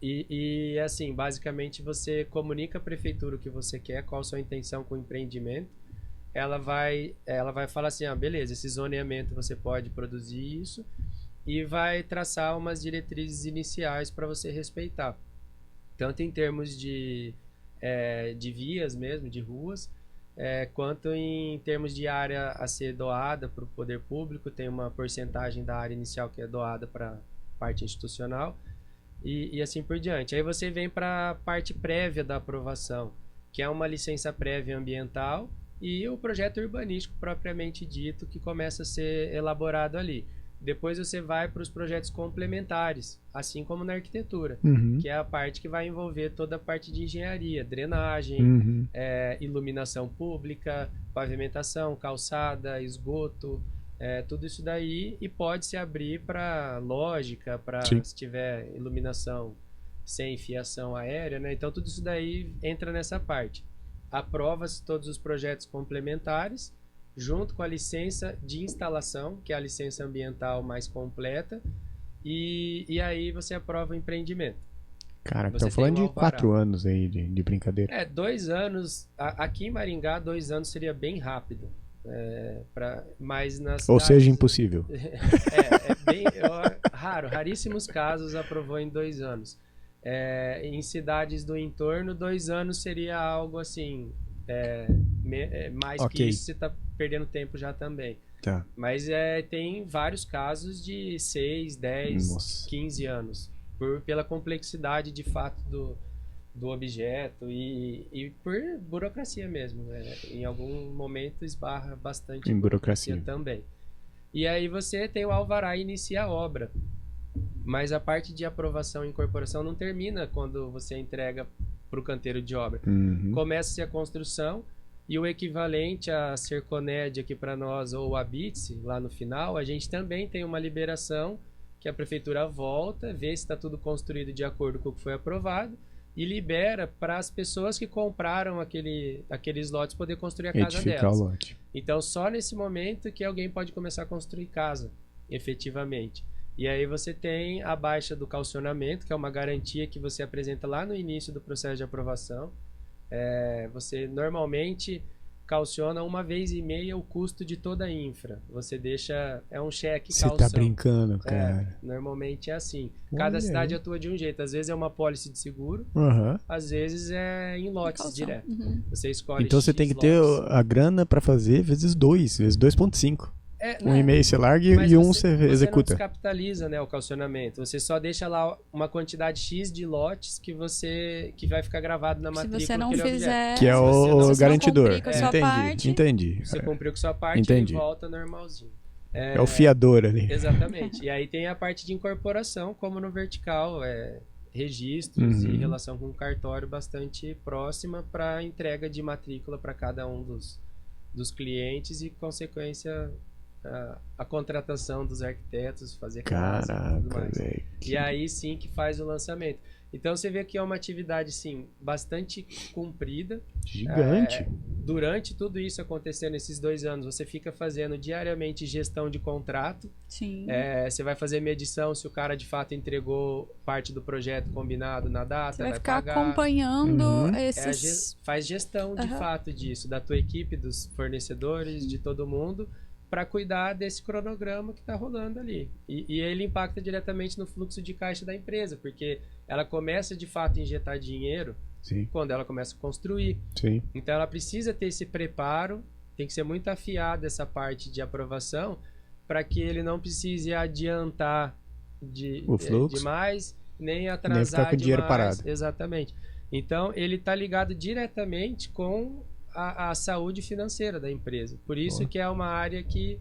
E assim, basicamente você comunica à prefeitura o que você quer, qual a sua intenção com o empreendimento. Ela vai falar assim, beleza, esse zoneamento você pode produzir isso, e vai traçar umas diretrizes iniciais para você respeitar. Tanto em termos de vias mesmo, de ruas, quanto em termos de área a ser doada para o poder público. Tem uma porcentagem da área inicial que é doada para a parte institucional, e assim por diante. Aí você vem para a parte prévia da aprovação, que é uma licença prévia ambiental, e o projeto urbanístico propriamente dito, que começa a ser elaborado ali. Depois você vai para os projetos complementares, assim como na arquitetura, que é a parte que vai envolver toda a parte de engenharia, drenagem, iluminação pública, pavimentação, calçada, esgoto, tudo isso daí, e pode se abrir para lógica, para se tiver iluminação sem fiação aérea, né? Então tudo isso daí entra nessa parte. Aprova-se todos os projetos complementares, junto com a licença de instalação, que é a licença ambiental mais completa, e aí você aprova o empreendimento. Cara, Você estão falando tem um de 4 anos aí de brincadeira. 2 anos, aqui em Maringá, 2 anos seria bem rápido. Mas nas Ou cidades, seja, impossível. raríssimos casos aprovou em 2 anos. Em cidades do entorno, 2 anos seria algo assim, mais que isso, você está perdendo tempo já também. Tá. Mas tem vários casos de 6, 10, Nossa. 15 anos, pela complexidade de fato do objeto e por burocracia mesmo. Em algum momento esbarra bastante Em burocracia também. E aí você tem o alvará e inicia a obra. Mas a parte de aprovação e incorporação não termina quando você entrega para o canteiro de obra. Uhum. Começa-se a construção e o equivalente a Serconed aqui para nós ou a BITS, lá no final, a gente também tem uma liberação que a prefeitura volta, vê se está tudo construído de acordo com o que foi aprovado e libera para as pessoas que compraram aqueles lotes poder construir a casa delas. O lote. Então, só nesse momento que alguém pode começar a construir casa, efetivamente. E aí você tem a baixa do calcionamento, que é uma garantia que você apresenta lá no início do processo de aprovação. Você normalmente calciona 1,5 o custo de toda a infra. Você deixa... É um cheque calção. Você tá brincando, cara. Normalmente é assim. Cada cidade atua de um jeito. Às vezes é uma pólice de seguro, às vezes é em lotes direto. Você escolhe Então você tem que ter a grana pra fazer vezes 2, vezes 2,5. 1,5 você larga e 1 você executa. Você não descapitaliza, né, o calcionamento. Você só deixa lá uma quantidade X de lotes que vai ficar gravado na matrícula. Se você não fizer... Que é o garantidor. Entendi. Entendi. Você cumpriu com a sua parte e volta normalzinho. É o fiador ali. Exatamente. E aí tem a parte de incorporação, como no vertical, registros e relação com o cartório bastante próxima para entrega de matrícula para cada um dos clientes e, consequência, a contratação dos arquitetos, fazer casa e tudo mais. Véio, E aí sim que faz o lançamento. Então você vê que é uma atividade sim bastante comprida. Gigante. Durante tudo isso acontecendo nesses 2 anos, você fica fazendo diariamente gestão de contrato. Sim. Você vai fazer medição se o cara de fato entregou parte do projeto combinado na data. Você vai ficar pagar. Acompanhando esses... Faz gestão de fato disso, da tua equipe, dos fornecedores, de todo mundo, para cuidar desse cronograma que está rolando ali. E ele impacta diretamente no fluxo de caixa da empresa, porque ela começa de fato a injetar dinheiro quando ela começa a construir. Sim. Então ela precisa ter esse preparo, tem que ser muito afiada essa parte de aprovação, para que ele não precise adiantar demais, nem atrasar nem ficar com demais. Dinheiro parado. Exatamente. Então ele está ligado diretamente com a saúde financeira da empresa. Por isso que é uma área que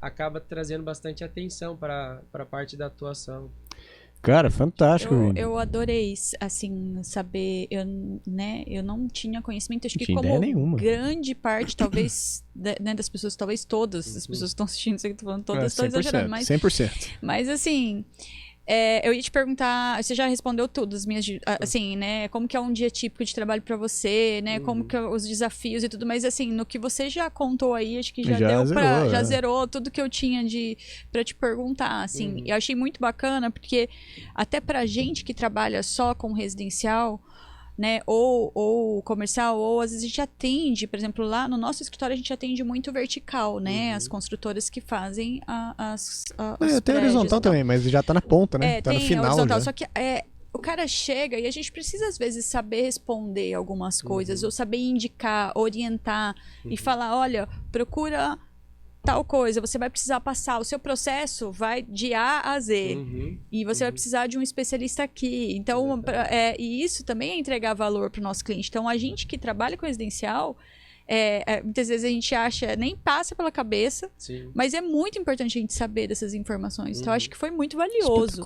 acaba trazendo bastante atenção para a parte da atuação. Cara, fantástico. Eu adorei, assim, saber, eu não tinha conhecimento, acho que como grande parte, talvez, das pessoas, talvez todas as pessoas que estão assistindo isso aqui, tô falando todas, estou exagerando, mas... 100%. Mas, assim... eu ia te perguntar, você já respondeu tudo, as minhas, assim, né, como que é um dia típico de trabalho pra você, né, como que é os desafios e tudo, mas assim, no que você já contou aí, acho que já zerou tudo que eu tinha pra te perguntar, assim, eu achei muito bacana, porque até pra gente que trabalha só com residencial, né, ou comercial, ou às vezes a gente atende, por exemplo, lá no nosso escritório a gente atende muito vertical, né, as construtoras que fazem tem horizontal também, mas já tá na ponta, né, tá no final horizontal, já. só que o cara chega e a gente precisa às vezes saber responder algumas coisas, ou saber indicar, orientar e falar, olha, procura tal coisa, você vai precisar passar, o seu processo vai de A a Z, e você vai precisar de um especialista aqui, então, e isso também é entregar valor para o nosso cliente. Então, a gente que trabalha com residencial, muitas vezes a gente acha, nem passa pela cabeça, mas é muito importante a gente saber dessas informações. Então, acho que foi muito valioso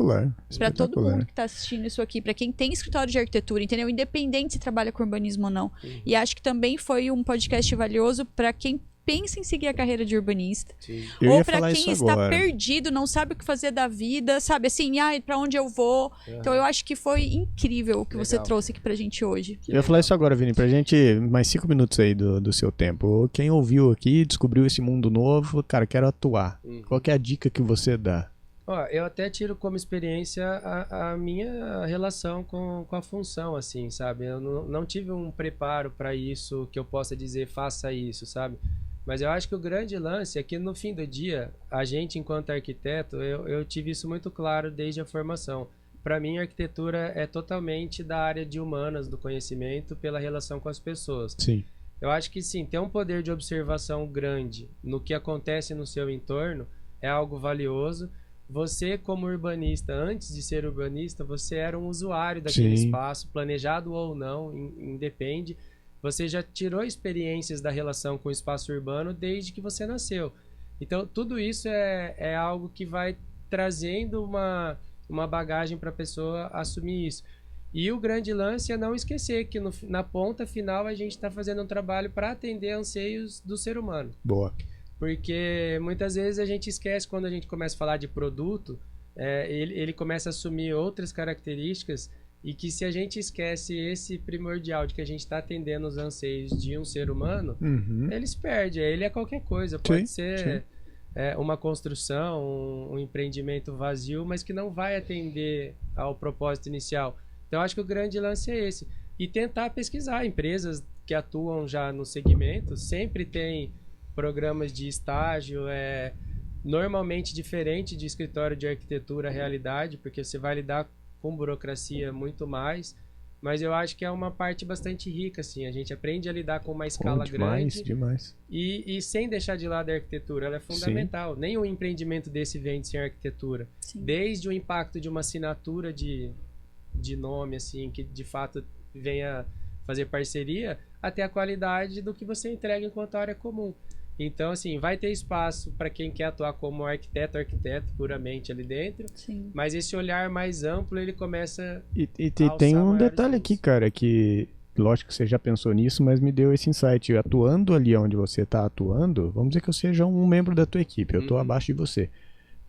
para todo mundo que está assistindo isso aqui, para quem tem escritório de arquitetura, entendeu? Independente se trabalha com urbanismo ou não. E acho que também foi um podcast valioso para quem pensa em seguir a carreira de urbanista. Sim. Eu Ou ia para falar quem isso está agora. perdido, não sabe o que fazer da vida, sabe assim, para onde eu vou? Então eu acho que foi incrível o que você Legal. trouxe aqui pra gente hoje. Eu ia falar isso agora, Vini, pra gente, mais 5 minutos aí do seu tempo. Quem ouviu aqui, descobriu esse mundo novo, cara, quero atuar. Qual que é a dica que você dá? Ó, eu até tiro como experiência a minha relação com a função, assim, sabe? Eu não tive um preparo para isso que eu possa dizer faça isso, sabe? Mas eu acho que o grande lance é que no fim do dia, a gente enquanto arquiteto, eu tive isso muito claro desde a formação. Para mim, a arquitetura é totalmente da área de humanas, do conhecimento, pela relação com as pessoas. Sim. Eu acho que sim, ter um poder de observação grande no que acontece no seu entorno é algo valioso. Você, como urbanista, antes de ser urbanista, você era um usuário daquele espaço, planejado ou não, independe. Você já tirou experiências da relação com o espaço urbano desde que você nasceu. Então, tudo isso é algo que vai trazendo uma bagagem para a pessoa assumir isso. E o grande lance é não esquecer que na ponta final a gente está fazendo um trabalho para atender anseios do ser humano. Boa. Porque muitas vezes a gente esquece, quando a gente começa a falar de produto, ele começa a assumir outras características, e que se a gente esquece esse primordial de que a gente está atendendo os anseios de um ser humano, ele se perde. Ele é qualquer coisa. Pode ser uma construção, um empreendimento vazio, mas que não vai atender ao propósito inicial. Então, acho que o grande lance é esse. E tentar pesquisar. Empresas que atuam já no segmento sempre tem programas de estágio, normalmente diferente de escritório de arquitetura realidade, porque você vai lidar com burocracia muito mais, mas eu acho que é uma parte bastante rica, assim, a gente aprende a lidar com uma escala grande demais. E sem deixar de lado a arquitetura, ela é fundamental. Sim. Nenhum empreendimento desse vende sem arquitetura. Sim. Desde o impacto de uma assinatura de nome, assim, que de fato venha fazer parceria, até a qualidade do que você entrega enquanto área comum. Então, assim, vai ter espaço para quem quer atuar como arquiteto puramente ali dentro. Sim. Mas esse olhar mais amplo, ele começa E tem um detalhe aqui, cara, que lógico que você já pensou nisso, mas me deu esse insight. Atuando ali onde você está atuando, vamos dizer que eu seja um membro da tua equipe, eu estou abaixo de você.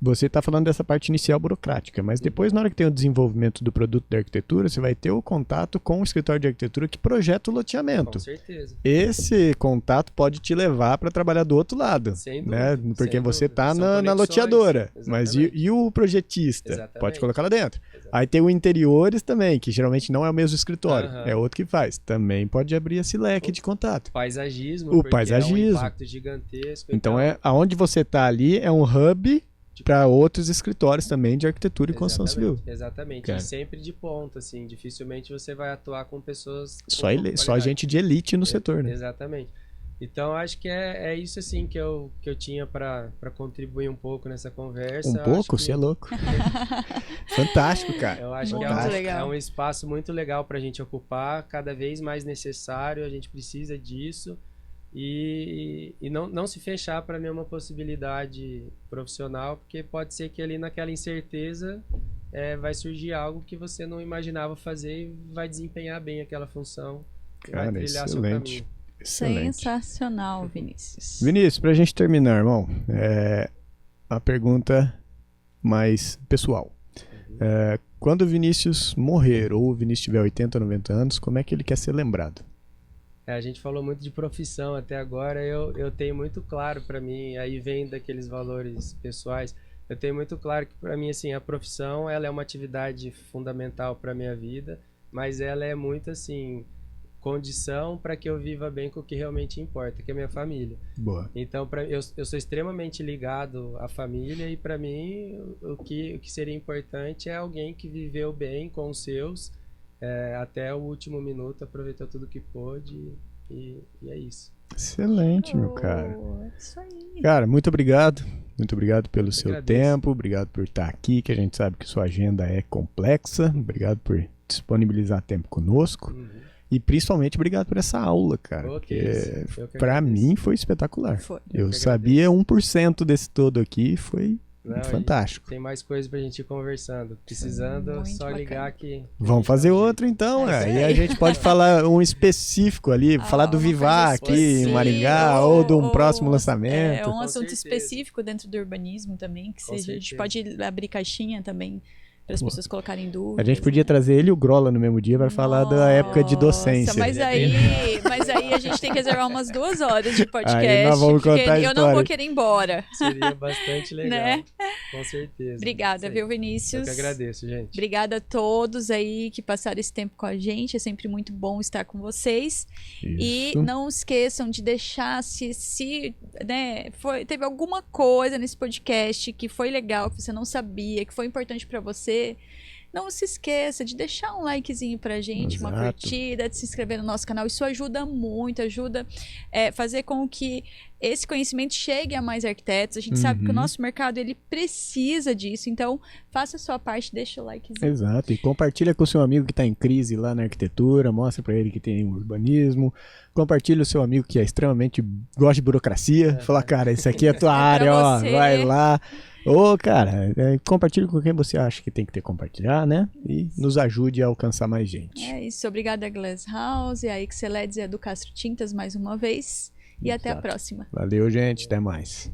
Você está falando dessa parte inicial burocrática, mas depois, na hora que tem o desenvolvimento do produto da arquitetura, você vai ter o contato com o escritório de arquitetura que projeta o loteamento. Com certeza. Esse contato pode te levar para trabalhar do outro lado, sem né? dúvida, Porque sem você está dúvida. na loteadora, Exatamente. mas e o projetista? Exatamente. Pode colocar lá dentro. Exatamente. Aí tem o interiores também, que geralmente não é o mesmo escritório, é outro que faz. Também pode abrir esse leque de contato. Paisagismo, O paisagismo. É um impacto gigantesco. Então, aonde você está ali é um hub para outros escritórios também de arquitetura e construção civil. Exatamente. Cara. E sempre de ponta, assim. Dificilmente você vai atuar com pessoas... Só gente de elite no setor, né? Exatamente. Então, acho que é isso, assim, que eu tinha para contribuir um pouco nessa conversa. Um pouco? Você é louco. Fantástico, cara. Eu acho que é um espaço muito legal para a gente ocupar, cada vez mais necessário, a gente precisa disso. E não se fechar para nenhuma possibilidade profissional, porque pode ser que ali naquela incerteza vai surgir algo que você não imaginava fazer e vai desempenhar bem aquela função. Cara, vai trilhar excelente. Seu caminho. Excelente. Sensacional, Vinícius. Vinícius, pra gente terminar, irmão, a pergunta mais pessoal. Quando o Vinícius morrer, ou o Vinícius tiver 80, 90 anos, como é que ele quer ser lembrado? A gente falou muito de profissão até agora, eu tenho muito claro para mim, aí vem daqueles valores pessoais, eu tenho muito claro que para mim, assim, a profissão, ela é uma atividade fundamental para minha vida, mas ela é muito, assim, condição para que eu viva bem com o que realmente importa, que é a minha família. Boa. Então, eu sou extremamente ligado à família e para mim o que seria importante é alguém que viveu bem com os seus, até o último minuto, aproveitou tudo que pôde e é isso. Excelente, meu cara. É isso aí. Cara, muito obrigado. Muito obrigado pelo seu tempo, obrigado por estar aqui, que a gente sabe que sua agenda é complexa. Obrigado por disponibilizar tempo conosco. E principalmente obrigado por essa aula, cara. Porque pra mim foi espetacular. Foi. Eu sabia 1% desse todo aqui, foi Não, Fantástico. Tem mais coisas pra gente ir conversando. Precisando, Muito só bacana. ligar que... Vamos fazer outro então, É isso e a aí. gente pode falar um específico ali, falar do Uma Vivar coisa aqui em específica, Maringá, ou de um próximo lançamento. É um Com assunto certeza. específico dentro do urbanismo também, que Com seja, a gente certeza. pode abrir caixinha também para as pessoas colocarem A dúvidas. gente podia trazer ele e o Grola no mesmo dia para falar da época de docência. Mas aí a gente tem que reservar umas 2 horas de podcast. Aí nós vamos porque contar a eu não vou história. querer ir embora. Seria bastante legal. Né? Com certeza. Obrigada, Isso viu, aí. Vinícius? Eu que agradeço, gente. Obrigada a todos aí que passaram esse tempo com a gente. É sempre muito bom estar com vocês. E Isso. não esqueçam de deixar né, teve alguma coisa nesse podcast que foi legal, que você não sabia, que foi importante pra você. Não se esqueça de deixar um likezinho pra gente, uma Exato. curtida, de se inscrever no nosso canal. Isso ajuda muito, ajuda fazer com que esse conhecimento chegue a mais arquitetos. A gente sabe que o nosso mercado ele precisa disso, então faça a sua parte, deixa o likezinho. Exato, e compartilha com o seu amigo que está em crise lá na arquitetura, mostra para ele que tem urbanismo, compartilha o seu amigo que é extremamente gosta de burocracia, fala, cara, isso aqui é tua área, ó, você. vai lá. Ô, cara, compartilha com quem você acha que tem que ter compartilhar, né? E nos ajude a alcançar mais gente. É isso, obrigada Glass House, a Exceleds e a do Castro Tintas mais uma vez, e até a Exato. próxima. Valeu, gente, até mais.